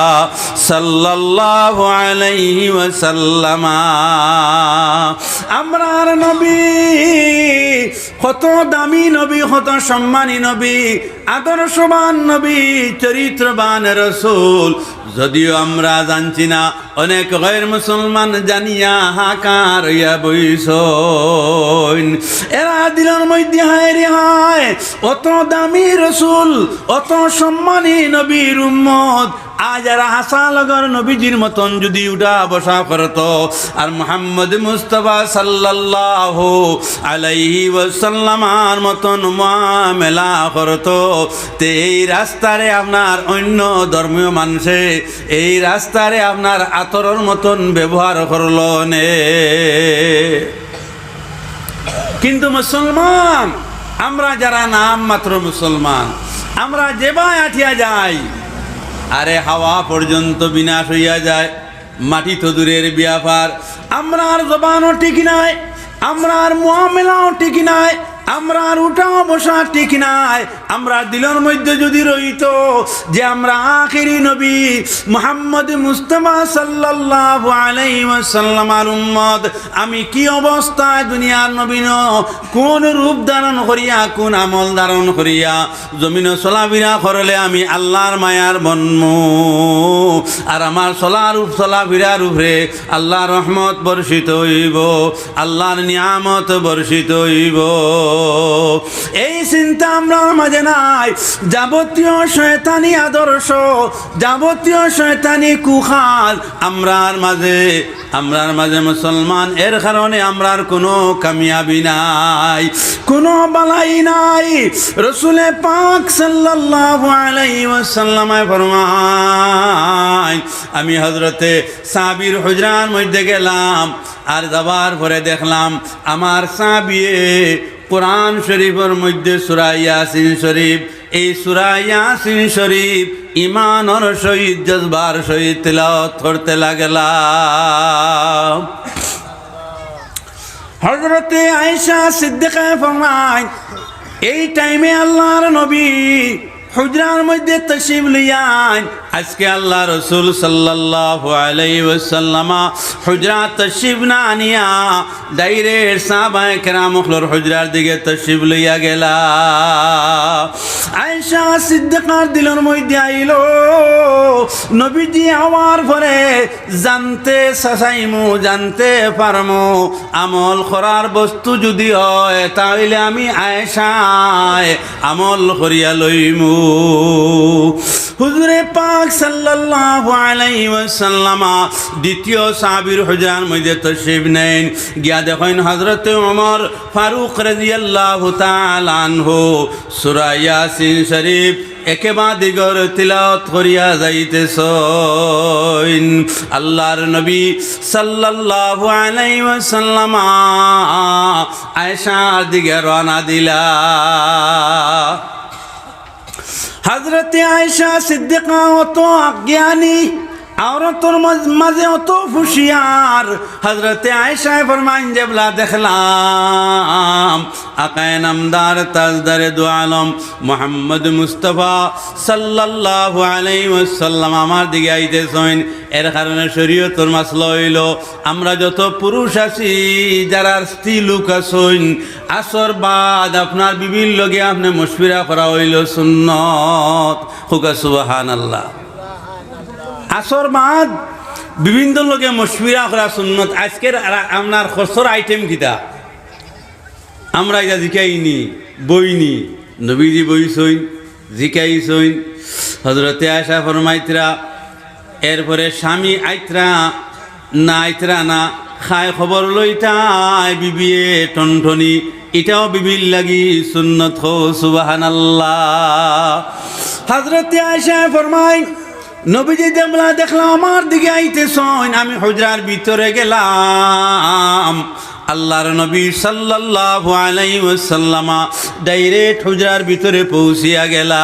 সাল্লাল্লাহু আলাইহি ওয়াসাল্লাম আমরার নবী কত দামি নবী কত সম্মানী নবী আদর্শবান নবী চরিত্রবান রাসূল যদিও আমরা জানছি না অনেক গैर মুসলমান জানিয়া হাকার হইয়া বইসন এরা দিলের মধ্যে হায় রে হায় অত দামি রাসূল অত সম্মানী নবীর উম্মত আজ এরা হাসা লগর নবীজির মতন যদি উঠা বসা করত আর মুহাম্মদ মুস্তাফা সাল্লাল্লাহু আলাইহি ওয়াসাল্লামের মতন মুআমেলা করত তে এই রাস্তারে আপনার অন্য ধর্মীয় মানুষে এই রাস্তারে আপনার আতরের মতন ব্যবহার করলো নে কিন্তু মুসলমান আমরা যারা নাম মাত্র মুসলমান আমরা যেভাবে আঠিয়া যাই আরে হাওয়া পর্যন্ত বিনাশ হইয়া যায় মাটি তো দূরের ব্যাপার আমরার জবানও ঠিক নাই আমরার মুআমেলাও ঠিক নাই আমরার উঠাও বসা ঠিক নাই আমরা দিলের মধ্যে যদি রইত যে আমরা আখিরি নবী মুহাম্মদ মুস্তাফা সাল্লাল্লাহু আলাইহি ওয়াসাল্লামের উম্মত আমি কি অবস্থায় দুনিয়ার নবীন কোন রূপ ধারণ করিয়া কোন আমল ধারণ করিয়া জমিন চলাফেরা করলে আমি আল্লাহর মায়ার বন্মু আর আমার চলাফেরার উপরে আল্লাহর রহমত বর্ষিত হইব আল্লাহর নিয়ামত বর্ষিত হইব এই চিন্তা আমরা মাঝে নাই যাবতীয় শয়তানি আদর্শ যাবতীয় শয়তানি কুখাল আমরার মাঝে মুসলমান এর কারণে আমরার কোনো কামিয়াবি নাই কোনো বালাই নাই রাসূলে পাক সাল্লাল্লাহু আলাইহি ওয়াসাল্লাম ফরমায় আমি হযরতে সাহাবীর হুজরার মধ্যে গেলাম আর যাবার পরে দেখলাম আমার সাহাবীয়ে কোরআন শরীফের মধ্যে সূরা ইয়াসিন শরীফ এই সূরা ইয়াসিন শরীফ ঈমানের সহিত জজবার সহিত তিলাওয়াত করতে লাগলাম হযরতে আয়েশা সিদ্দিকা ফরমায় এই টাইমে আল্লাহর নবী হুজরার মধ্যে তাশরীফ লিয়ান আজকে আল্লাহ রাসূল সাল্লাল্লাহু আলাইহি ওয়াসাল্লাম হুজরাত তাশরীফ না আনিয়া ডাইরেক্ট সাহাবায়ে কেরামুল হুজরার দিকে তাশরীফ লিয়া গেলা আয়েশা সিদ্দিকার দিলের মধ্যে আইলো নবীজি আমার পরে জানতে চাইমু জানতে পারমু আমল করার বস্তু যদি হয় তাহলে আমি আয়েশায় আমল করিয়া লইমু হুজুরে পাক সাল্লাল্লাহু আলাইহি ওয়াসাল্লাম দ্বিতীয় সাহাবীর হুজরার মধ্যে তাশরীফ নেন গিয়া দেখেন হযরত ওমর ফারুক রাদিয়াল্লাহু তাআলা আনহু সূরা ইয়াসিন শরীফ একেবারে দিগর তিলাওয়াত করিয়া যাইতেছেন আল্লাহর নবী সাল্লাল্লাহু আলাইহি ওয়াসাল্লাম আয়েশার দিকে রওনা দিলা হযরতে আয়েশা সিদ্দিকা অত অজ্ঞানী औरतों मजे तो खुशियार हजरत आयशा फरमाइन जबला देखलाम आकाए नामदार ताजदार दो आलम मोहम्मद मुस्तफा सल्लल्लाहु अलैहि वसल्लम আমার দিকে আইতেছেন এর কারণে শরীয়তের মাসলা হইল আমরা যত পুরুষ আছি যারা স্ত্রী লোক আছেন আসর বাদ আপনার বিবির লগে আপনি মশওয়রা করা হইল সুন্নাত হুকা সুবহানাল্লাহ আসর বাদ বিভিন্ন লোকে মশওয়রা করা সুন্নত আজকের আপনার খসর আইটেম কিতা আমরা এটা জিকাইনি বইনি নবীজি বইছইন জিকাইছইন হযরতে আয়েশা ফরমাইতরা এরপরে স্বামী আইতরা না আইতরা না খায় খবর লইতাই বিবিয়ে টনটনি এটাও বিবির লাগি সুন্নত হো সুবহানাল্লাহ হযরতে আয়েশা ফরমায় নবীজি দেমলা দেখলাম আমার দিকে আইতেছেন আমি হুজরার ভিতরে গেলাম আল্লাহর নবী সাল্লাল্লাহু আলাইহি ওয়াসাল্লাম ডাইরেক্ট হুজরার ভিতরে পৌঁছিয়া গেলা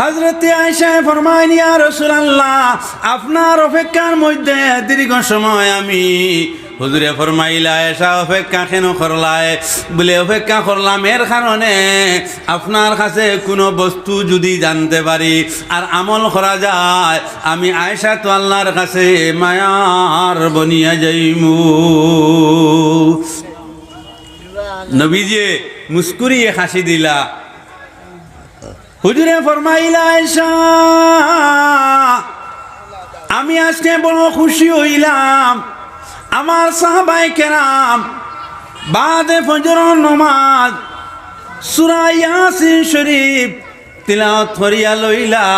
হযরতে আয়েশা ফরমায় ইয়া রাসূলুল্লাহ আপনার অপেক্ষার মধ্যে দীর্ঘ সময় আমি হুজুরে ফরমাইলা আয়েশা অপেক্ষা কেন করলাই বলে অপেক্ষা করলাম এর কারণে আপনার কাছে কোনো বস্তু যদি জানতে পারি আর আমল করা যায় আমি আয়েশা তো আল্লাহর কাছে মায়ার বনিয়া যাইমু নবীজি মুস্কুরিয়ে হাসি দিলা হুজুরে ফরমাইলা আয়েশা আমি আজকে বড় খুশি হইলাম আমার সাহাবায়ে কেরাম বাদে ফজর নামাজ সূরা ইয়াসিন শরীফ তিলাওয়াত করিয়া লইলা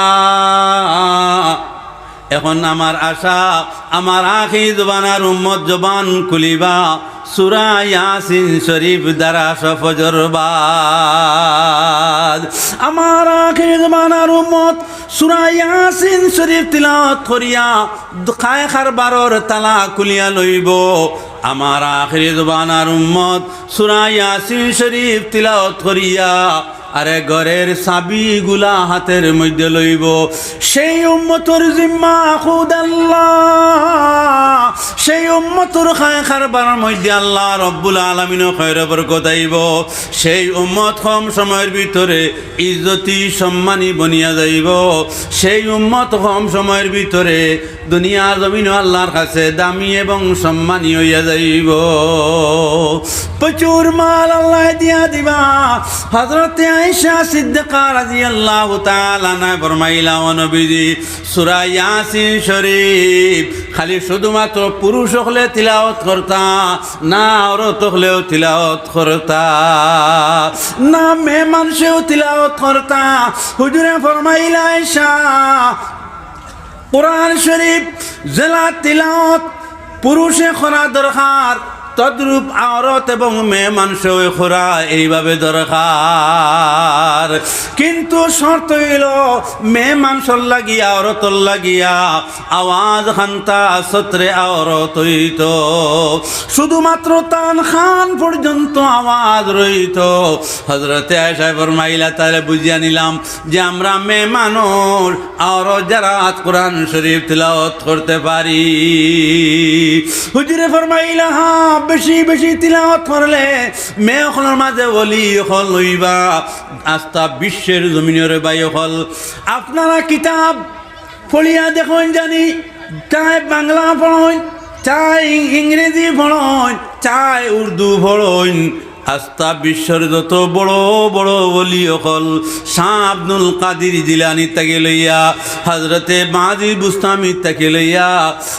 এখন আমার আশা আমার আখি জবানার উম্মত জবান খুলিবা সূরা ইয়াসিন শরীফ দ্বারা ফজর বাদ আমার আখি জবানার উম্মত সূরা ইয়াসিন শরীফ তিলাওয়াত করিয়া খায় খারবারর তালা খুলিয়া লইব আমার আখিরি জবানার উম্মত সূরা ইয়াসিন শরীফ তিলাওয়াত করিয়া আরে ঘরের চাবিগুলা হাতের মধ্যে লইব সেই উম্মতর জিম্মা খুদাল্লাহ সেই উম্মতর খায় খারবার মধ্যে আল্লাহ রব্বুল আলামিন খৈর বরকত আইব সেই উম্মত কম সময়ের ভিতরে ইজ্জতি সম্মানী বনিয়া যাইব সেই উম্মত কম সময়ের ভিতরে দুনিয়া জমিন আল্লাহর কাছে দামি এবং সম্মানী হইয়া যাইব প্রচুর মাল আল্লাহ দিয়া দিবা হযরতে আয়েশা সিদ্দিকা রাদিয়াল্লাহু তাআলা আনহা ফরমাইলা ও নবীজি সূরা ইয়াসিন শরীফ খালি শুধুমাত্র পুরুষ হলে তিলাওয়াত করতা না औरत হলেও তিলাওয়াত করতা না মেয়ে মানুষেও তিলাওয়াত করতা হুজুরে ফরমাইলা আয়েশা কুরআন শরীফ জেলা তিলাওয়াত পুরুষে করা দরকার তদ্রূপ আওরত এবং মেয়ে মানুষও খোরা এইভাবে দরকার কিন্তু শর্ত হইল মেয়ে মানুষের লাগিয়া আওরতর লাগিয়া আওয়াজ খান্তা সত্রে আওরত হইত শুধুমাত্র তান খান পর্যন্ত আওয়াজ রইত হযরতে আয়েশা ফরমাইলা তাহলে বুঝিয়া নিলাম যে আমরা মেয়ে মানুষ আওরত যারা কোরআন শরীফ তিলাওয়াত করতে পারি হুজুরে ফরমাইলা হ্যাঁ বেশি বেশি তিলাওয়াত করলে মেয়ে হলের মাঝে ওলি হল হইবা আস্তা বিশ্বের জমিনের বাই হল আপনারা কিতাব পড়িয়া দেখুন জানি চাই বাংলা পড়ুন চাই ইংরেজি পড়ুন চাই উর্দু পড়ুন আস্তা বিশ্বর যত বড় বড় ওলি হল শাহ আব্দুল কাদির জিলানি তাকে লইয়া হযরতে মাজি বুস্তামি তাকে লইয়া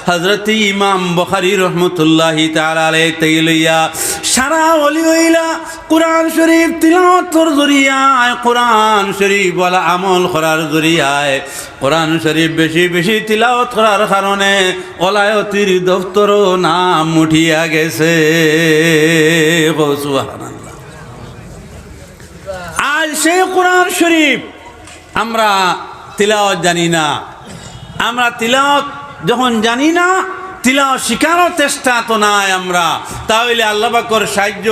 হযরতে ইমাম বুখারী রহমতুল্লাহি তাআলা আলাইহি তাকে লইয়া সারা ওলি হইলা কুরআন শরীফ তিলাওয়াতের জরিয়ায় কুরআন শরীফ ওয়ালা আমল করার জরিয়ায় কুরআন শরীফ বেশি বেশি তিলাওয়াত করার কারণে ওলায়তির দফতরও নাম উঠিয়া গেছে সুবহানাল্লাহ আজ সেই কুরআন শরীফ আমরা তিলাওয়াত জানি না আমরা তিলাওয়াত যখন জানি না তিলাওয়াত শিখানোর চেষ্টা তো নাই আমরা তাহলে আল্লাহ পাকের সাহায্য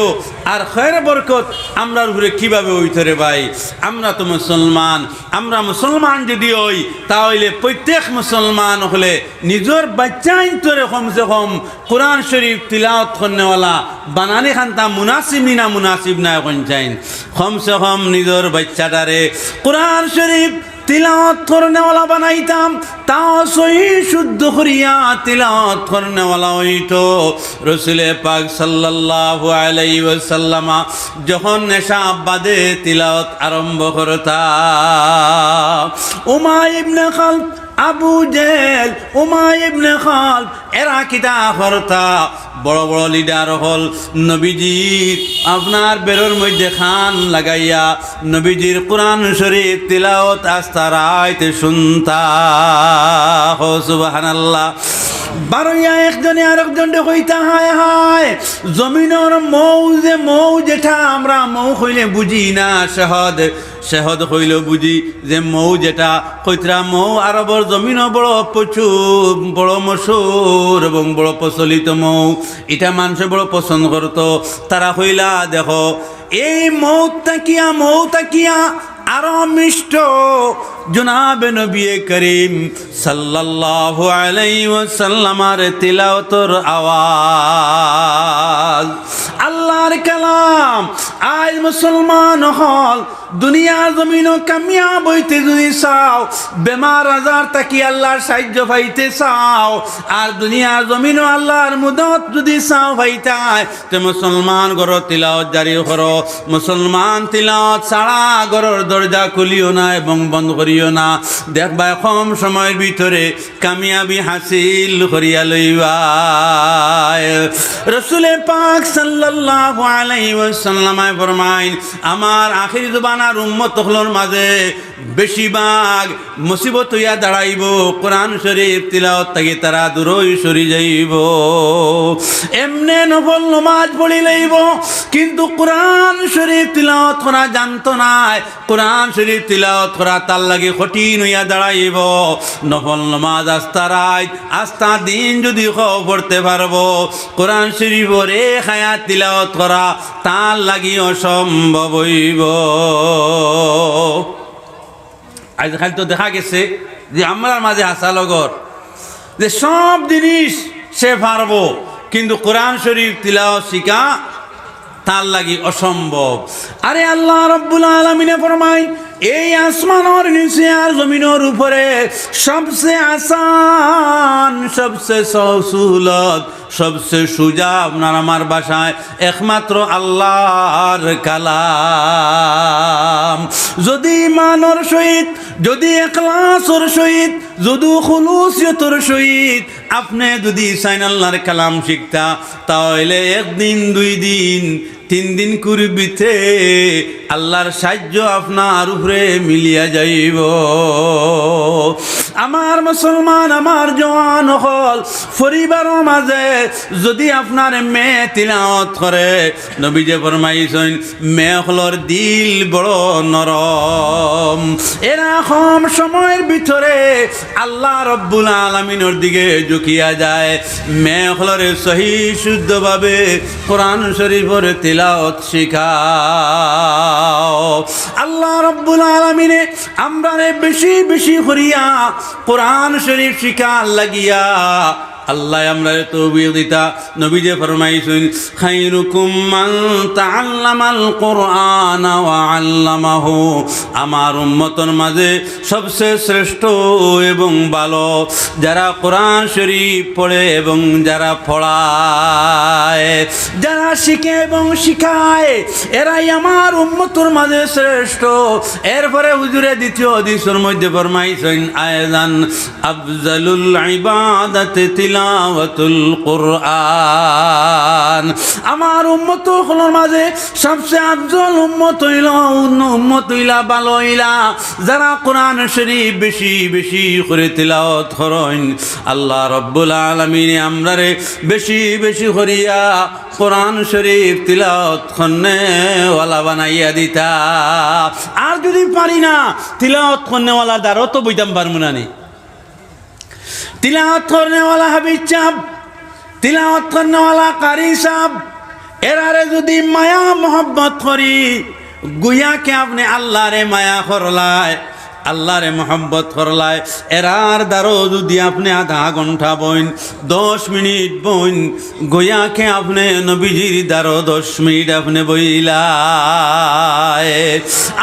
আর খৈর বরকত আমরার উপরে কিভাবে হইতে রে ভাই আমরা তো মুসলমান আমরা মুসলমান যদি হই তাহলে প্রত্যেক মুসলমান হলে নিজের বাচ্চাইন তোরে কমসে কম কোরআন শরীফ তিলাওয়াত করনেওয়ালা বানানি খান্তা মুনাসিব না মুনাসিব না এখন চাইন কমসে কম নিজের বাচ্চাটারে কোরআন শরীফ তিলাওয়াত করনেওয়ালা বানাইতাম তাও সহি শুদ্ধ করিয়া তিলাওয়াত করনেওয়ালা হইতো রাসূল পাক সাল্লাল্লাহু আলাইহি ওয়াসাল্লাম যখন নেশা বাদে তিলাওয়াত আরম্ভ করতা উমাইয়া ইবনে খালদ আবু জেহেল উমাইয়া ইবনে খালদ এরা কিতা করতা বড় বড় লিডার হল নবীজি আপনার বেরোর মধ্যে খান লাগাইয়া নবীজির কোরআন শরীফ তিলাওয়াত আস্তা রাইতে শুনতা সুবহানাল্লাহ বারোয়া একজনে আরেকজনে কইতা হায় হায় জমিনের মৌ যেটা আমরা মৌ হইলে বুঝি না শহদ হইল বুঝি যে মৌ যেটা কইতরা মৌ আরবর জমিন বড় প্রচুর বড় মশুর এবং বড় প্রচলিত মৌ এটা মানুষ বড় পছন্দ করত তারা হইলা দেখো এই মৌ তাকিয়া আরো মিষ্ট জনাবে নবী করিম সাল্লাল্লাহু আলাইহি ওয়াসাল্লামের তিলাওয়াতের আওয়াজ আল্লাহর কালাম আজ মুসলমান হল দুনিয়া জমিন কামিয়াব হইতে যদি চাও বেমার আজার তাকি আল্লাহর সাহায্য পাইতে চাও আর দুনিয়া জমিন আল্লাহর মুদত যদি চাও ভাইতাই তে মুসলমান ঘর তিলাওয়াত জারি করো মুসলমান তিলাওয়াত ছাড়া ঘরের দরজা খুলিও না এবং বন্ধ করিও না দেখবা কম সময়ের ভিতরে কামিয়াবি হাসিল করিয়া লইবা রাসূল পাক সাল্লাল্লাহু আলাইহি ওয়াসাল্লাম ফরমাইন আমার আখির জবানার উম্মত হলর মাঝে বেশিরভাগ মুসিবত হইয়া দাঁড়াইব কোরআন শরীফ তিলাওয়াত থেকে তারা দূরই সরি যাইব এমনে নফল নামাজ পড়ি লইব কিন্তু কোরআন শরীফ তিলাওয়াত করা জানতো না কোরআন শরীফ তিলাওয়াত করা তার লাগে কঠিন হইয়া দাঁড়াইব নফল নামাজ আস্তা রাত আস্তা দিন যদি পড়তে পারবো কোরআন শরীফের এক আয়াত তিলাওয়াত করা তার লাগি অসম্ভব হইব আজকাল তো দেখা গেছে যে আমার মাঝে আসা লগর যে সব জিনিস সে পারবো কিন্তু কোরআন শরীফ তিলাওয়াত শিখা তার লাগি অসম্ভব আরে আল্লাহ রাব্বুল আলামিন ফরমায় এই আসমানের নিচে আর জমিনের উপরে সবচেয়ে আসান, সবচেয়ে সহসুলত, সবচেয়ে সুজা আপনার আমার বাসায় একমাত্র আল্লাহর কালাম। যদি ইমানের সহিত, যদি ইখলাসের সহিত, যদি খুলুসিয়তের সহিত আপনি যদি চাইন আল্লাহর কালাম শিখতা, তাহলে একদিন, 2 দিন, 3 দিন করবিতে আল্লাহর সাহায্য আপনার উপরে মিলিয়া যাইব। আমার মুসলমান, আমার জওয়ান হল পরিবারের মাঝে যদি আপনার মেয়ে তিলাওয়াত করে, নবীজি ফরমাইছেন মেয়ে হলর দিল বড় নরম, এরকম সময়ের ভিতরে আল্লাহ রব্বুল আলামিনের দিকে ঝুঁকিয়া যায়। মেয়ে হলরে সহি শুদ্ধভাবে কোরআন শরীফের তিলাওয়াত শিখাও। আল্লাহ রব্বুল আলামিনে আমরারে বেশি বেশি করিয়া কোরআন শরীফ শিখা লাগিয়া আল্লাহ আমরা তৌফিক দিতা। নবীজি ফরমাইছেন খায়রুকুম মান তাআল্লামাল কুরআন ওয়া আল্লামাহু, আমার উম্মতের মাঝে সবচেয়ে শ্রেষ্ঠ এবং ভালো যারা কোরআন শরীফ পড়ে এবং যারা পড়ায়, যারা শিখে এবং শিখায়, এরাই আমার উম্মতের মাঝে শ্রেষ্ঠ। এরপরে হুজুরে দ্বিতীয় হাদিসের মধ্যে ফরমাইছেন আয়াজান আফজালুল ইবাদাতি তিলাওয়াতুল কুরআন, আমার উম্মত হলোর মাঝে সবচেয়ে আফজল উম্মত হইল, উম্মত হইলা, ভালো হইলা যারা কোরআন শরীফ বেশি বেশি করে তিলাওয়াত করেন। আল্লাহ রব্বুল আলামিন আমরারে বেশি বেশি করিয়া কোরআন শরীফ তিলাওয়াত করনে ওয়ালা বানাইয়া দিতা। আর যদি পারি না তিলাওয়াত করনে ওয়ালা দ্বারও তো বইতাম পারবো না নি। तिलावत करने वाला हबीब साहब, तिलावत करने वाला कारी साहब, एरारे जुदी माया मोहब्बत करी गुया के आपने अल्लाह रे माया करलाय, अल्लाह रे मोहब्बत करलाय, एरार दारो जुदी आपने आधा घंटा बोइन 10 मिनिट बोइन गुया के आपने नबीजिर दारो 10 मिनिट आपने বইলায়।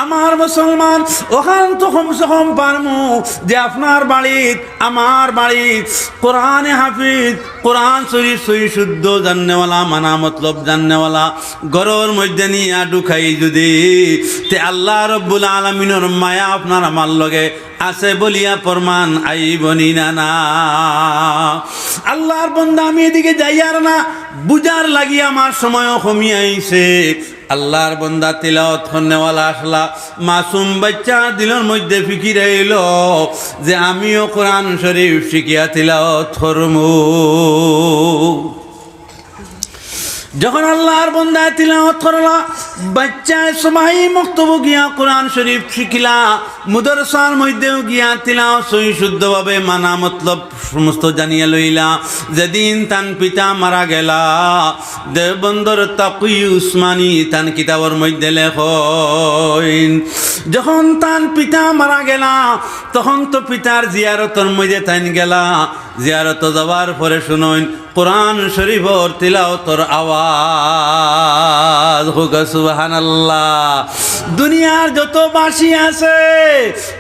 আমার মুসলমান ওখান তো কমসে কম পারমু যে আপনার বাড়িত আমার বাড়িত কোরআনে হাফিজ, কোরআন শরীফ সহি শুদ্ধ জাননেওয়ালা, মানা মতলব জাননেওয়ালা ঘরের মধ্যে নিয়ে ঢুকাই যদি, তে আল্লাহ রব্বুল আলামিনের মায়া আপনার আমার লগে আছে বলিয়া প্রমাণ আইবনি না না। আল্লাহর বান্দা আমি এদিকে যাইয়ার না বুঝার লাগি আমার সময়ও কমিয়ে আইছে। আল্লাহর বান্দা তিলাওয়াত করনেওয়ালা আসলা মাসুম বাচ্চা দিলের মধ্যে ফিকির আইল যে আমিও কোরআন শরীফ শিখিয়া তিলাওয়াত করমু। যখন আল্লাহর বান্দা তিলাওয়াত করলা, বাচ্চায় সবাই মক্তব গিয়া কোরআন শরীফ শিখিলা, মুদরসার মধ্যেও গিয়া তিলাওয়াত সহি শুদ্ধভাবে মানা মতলব সমস্ত জানিয়া লইলা। যেদিন তান পিতা মারা গেলা, দেওবন্দর তাকি উসমানী তান কিতাবের মধ্যে লেখেন, যখন তান পিতা মারা গেলা তখন তো পিতার জিয়ারতের মধ্যে তাইন গেলা। জিয়ারত যাওয়ার পরে শুনুন কোরআন শরীফর তিলাওয়াতের আওয়াজ, হোক সুবহানাল্লাহ। দুনিয়ার যত বাসি আছে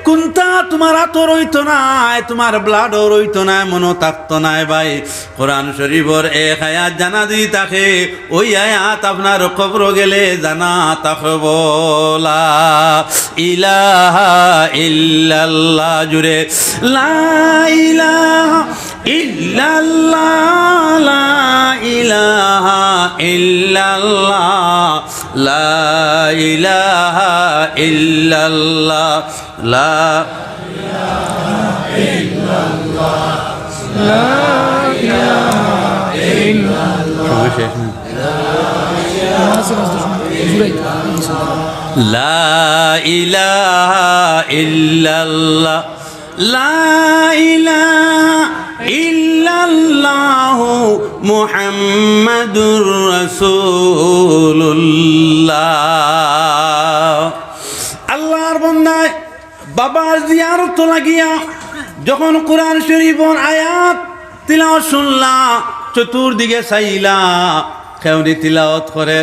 কোনটা তোমার হাতও রইতো নাই, তোমার ব্লাডও রইতো নাই, মনও থাকতো নাই ভাই। কোরআন শরীফর এক আয়াত জানা যদি থাকে, ওই আয়াত আপনার কবর গেলে জানা থাকব। লা ইলাহা ইল্লাল্লাহ, জুড়ে লা ইলাহা ইল্লাল্লাহ, লা ইলাহা ইল্লাল্লাহ, লা ইলাহা ইল্লাল্লাহ, লা ইলাহা ইল্লাল্লাহ, লা ইলাহা ইল্লাল্লাহ, লা ইলাহা ইল্লাল্লাহ, লা ইলাহা ইল্লাল্লাহু মুহাম্মাদুর রাসূলুল্লাহ। আল্লাহর বান্দায় বাবার জিয়ারত লাগিয়া যখন কোরআন শরীফের আয়াত তিলাওয়াত শুনলা, চতুর্দিকে চাইলা, খেউনি তিলাওয়াত করে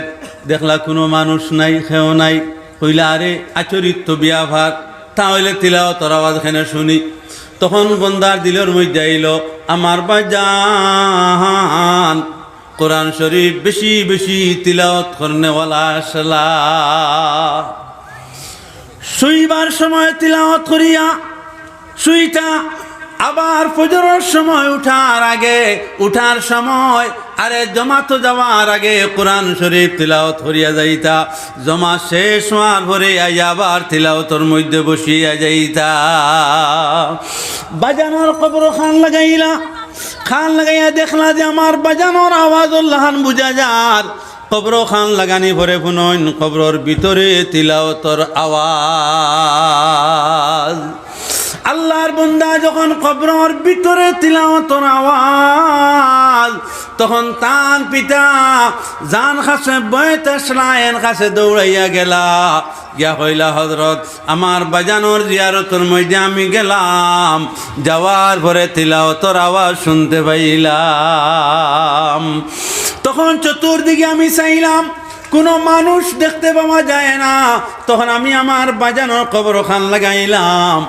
দেখলা কোনো মানুষ নাই, খেও নাই, কইলা আরে আচরিত বিয়া ভাত তাহলে তিলাওয়াতের আওয়াজ এখানে শুনি। তখন বন্দার দিলের মধ্যে আইল আমার বাজান কোরআন শরীফ বেশি বেশি তিলাওয়াত করনেওয়ালা আসলা। শুইবার সময় তিলাওয়াত করিয়া শুইটা, আবার ফজরের সময় উঠার সময় আরে জমাতো যাওয়ার আগে কোরআন শরীফ তিলাওয়াত করিয়া যাইতা। জমা শেষ হওয়ার পরে আবার তিলাওয়াতের মধ্যে বসিয়া যাইতা। বাজানোর কবর খান লাগাইয়া দেখলা যে আমার বাজানোর আওয়াজ আল্লাহান বুঝা যার। কবর খান লাগানি ভরে পুনন কবরের ভিতরে তিলাওয়াতের আওয়াজ। আল্লাহর বান্দা যখন কবরের ভিতরে তিলাওয়াতের আওয়াজ, তখন তান পিতা জান কাছে বইতে সালায়েন কাছে দৌড়াইয়া গেলা, গিয়া কইলা হযরত আমার বাজানোর জিয়ারতের মধ্যে আমি গেলাম, যাওয়ার পরে তিলাওয়াতের আওয়াজ শুনতে পাইলাম। তখন চতুর্দিকে আমি চাইলাম, কোনো মানুষ দেখতে পাওয়া যায় না। তখন আমি আমার বাজানোর কবরখান লাগাইলাম,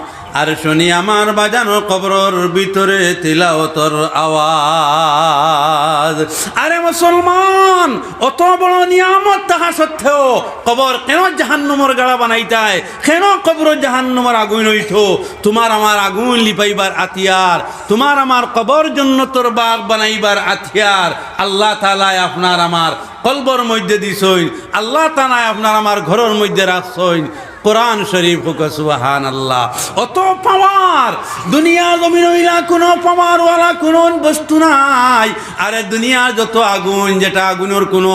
আর শুনি আমার বাজানোর কবরের ভিতরে তিলাওয়াতের আওয়াজ। আরে মুসলমান, অত বড় নিয়ামত থাকা সত্ত্বেও কবর কেন জাহান্নামের গাড়া বানাইতায়? কেন কবর জাহান্নামের আগুন হইতো? তোমার আমার আগুন লিপাইবার আতিয়ার, তোমার আমার কবর জান্নাতের বাগ বানাইবার আতিয়ার আল্লাহ তাআলা আপনার আমার কলবর মধ্যে দিছইন, আল্লাহ তাআলা আপনার আমার ঘরের মধ্যে রাখছইন। কোরআন শরীফ হোক সুবহানাল্লাহ। অত পাওয়ার দুনিয়া জমিন হইলা কোনো পাওয়ারওয়ালা কোনো বস্তু নাই। আরে দুনিয়ার যত আগুন, যেটা আগুনের কোনো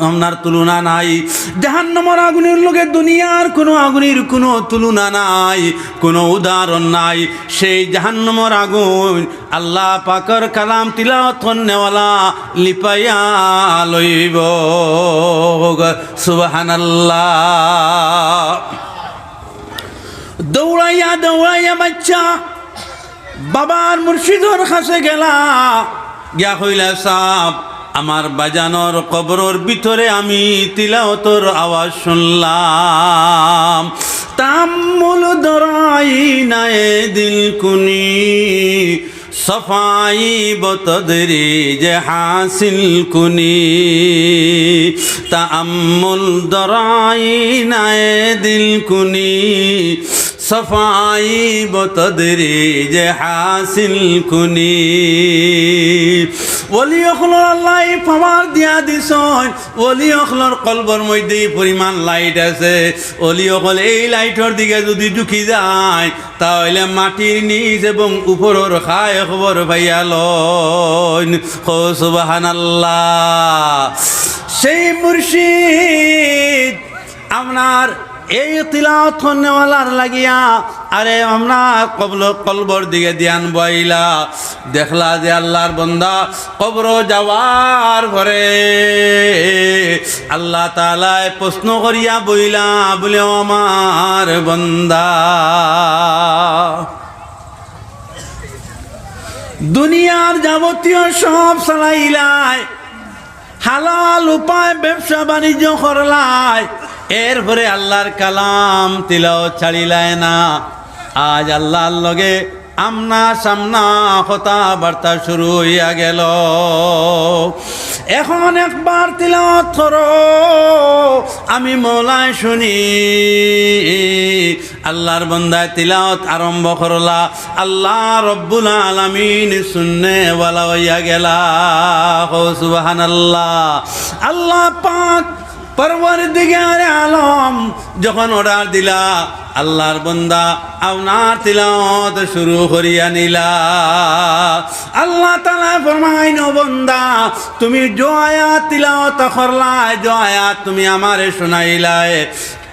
আপনার তুলনা নাই, জাহান্নামের আগুনের লগে দুনিয়ার কোনো আগুনের কোনো তুলনা নাই, কোনো উদাহরণ নাই। সেই জাহান্নামের আগুন আল্লাহ পাকের কালাম তিলাওয়াত করনেওয়ালা লিপাইয়া লইব। সুবহানাল্লাহ। দৌড়াইয়া বাচ্চা বাবার মুর্শিদর কাছে গেলা, গিয়া কইলা সাপ আমার বাজানোর কবরের ভিতরে আমি তিলাওয়াতের আওয়াজ শুনলাম। তাম্মুল দরাই নায়ে দিল কুনি সফাই বতদরি যে হাসিল কুনি। তাম্মুল দরাই নায়ে দিল কুনি সফাই বতদরি যে হাসিল কুনি। ওলি অখলর আল্লাহ পাওয়ার দিয়া দিছন। ওলি অখলর কলবর মধ্যে পরিমাণ লাইট আছে। ওলি অকল এই লাইটের দিকে যদি ঢুকি যায়, তাহলে মাটির নিচ এবং উপরের খায় খবর পাইয়া লন। সুবহানাল্লাহ। সেই মুর্শিদ আপনার এই তিলাওয়াত করনেওয়ালার লাগিয়া আরে আমরা কলবর দিকে ধ্যান বইলা, দেখলা যে আল্লাহর বান্দা কবর যাওয়ার পরে আল্লাহ তাআলা প্রশ্ন করিয়া বইলা বলে আমার বান্দা দুনিয়ার যাবতীয় সব চালাইলাই, হালাল উপায় ব্যবসা বাণিজ্য করলাই, এরপরে আল্লাহর কালাম তিলাওয়াত ছাড়িলায় না। আজ আল্লাহর লগে আমনা সামনা কথাবার্তা শুরু হইয়া গেল। এখন একবার তিলাওয়াত করো, আমি মওলায় শুনি। আল্লাহর বান্দায় তিলাওয়াত আরম্ভ করলা, আল্লাহ রব্বুল আলামিন শুননে ওয়ালা হইয়া গেলা। সুবহানাল্লাহ। আল্লাহ পাক পরওয়ারদিগারে আলম যখন অর্ডার দিলা, আল্লাহর বান্দা আপনার তিলাওয়াত শুরু করিয়া নিলা। আল্লাহ তাআলা ফরমাইন, ও বান্দা তুমি যে আয়াত তিলাওয়াত করলাই, যে আয়াত তুমি আমারে শুনাইলাই,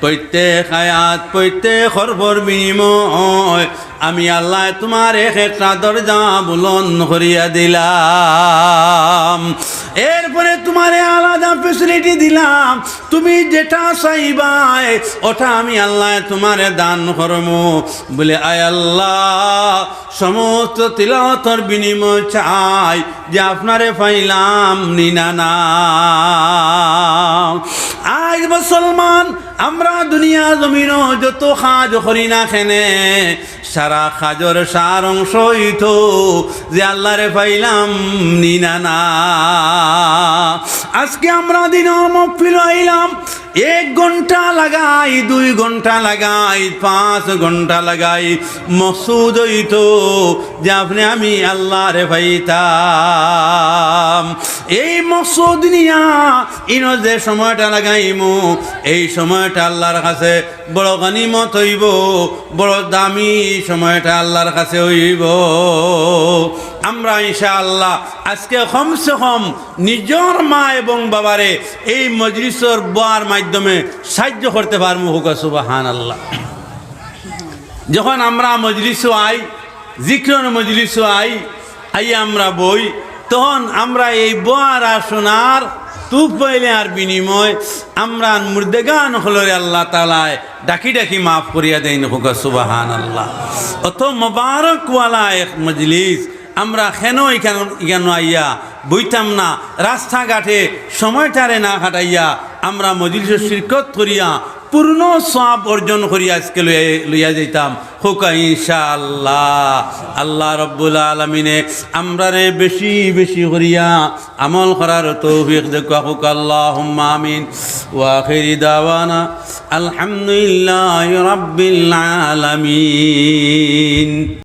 প্রত্যেক আয়াত প্রত্যেক হরফের বিনিময় আমি আল্লাহ তোমার এক একটা দরজা বুলন্দ করিয়া দিলাম। এরপরে তোমার আলাদা ফেসিলিটি দিলাম, তুমি যেটা চাইবাই ওটা আমি আল্লাহ তোমারে দান করবো। বলে আয় আল্লাহ, সমস্ত তিলাওয়াতের বিনিময় চাই যে আপনারে পাইলাম নিনা না। আজ মুসলমান আমরা দুনিয়া জমিন যত কাজ করি না খেনে সারা কাজর সার অংশ হইতো যে আল্লাহরে পাইলাম নিনা না। আজকে আমরা দিনের মহফিল আইলাম, 1 ঘন্টা লাগাই, 2 ঘন্টা লাগাই, 5 ঘন্টা লাগাই, মকসুদ হইতো যে আপনি আমি আল্লাহরে পাইতাম। এই মকসুদ নিয়া ইনো যে সময়টা লাগাইমু, এই সময়টা আল্লাহর কাছে বড় গনিমত হইব, বড় দামি সময়টা আল্লাহর কাছে হইব। আমরা ইনশাআল্লাহ আজকে কমসে কম নিজের মা এবং বাবারে এই মজলিসের বোয়ার মাধ্যমে সাহায্য করতে পারবো। হোক সুবহানাল্লাহ। যখন আমরা মজলিসও আই, জিক্রন মজলিসও আই আমরা বই, তখন আমরা এই বোয়ার আর শোনার তুপ পাইলে আর বিনিময় আমরা মুর্দেগান হলরে আল্লাহ তাআলা ডাকি ডাকি মাফ করিয়া দেন। হোক সুবহানাল্লাহ। অত মোবারক ওয়ালা এক মজলিস আমরা কেন এখানে আইয়া বইতাম না, রাস্তাঘাটে সময়টারে না কাটাইয়া আমরা মজলিসের শিরকত করিয়া পূর্ণ সওয়াব অর্জন করিয়া আজকে লইয়া যাইতাম। হোক ইনশাআল্লাহ। আল্লাহ রব্বুল আলামিনে আমরারে বেশি বেশি করিয়া আমল করার তৌফিক দেখা। হোক আল্লাহুম্মা আমিন। ওয়া আখিরি দাওয়ানা আলহামদুলিল্লাহি রাব্বিল আলামিন।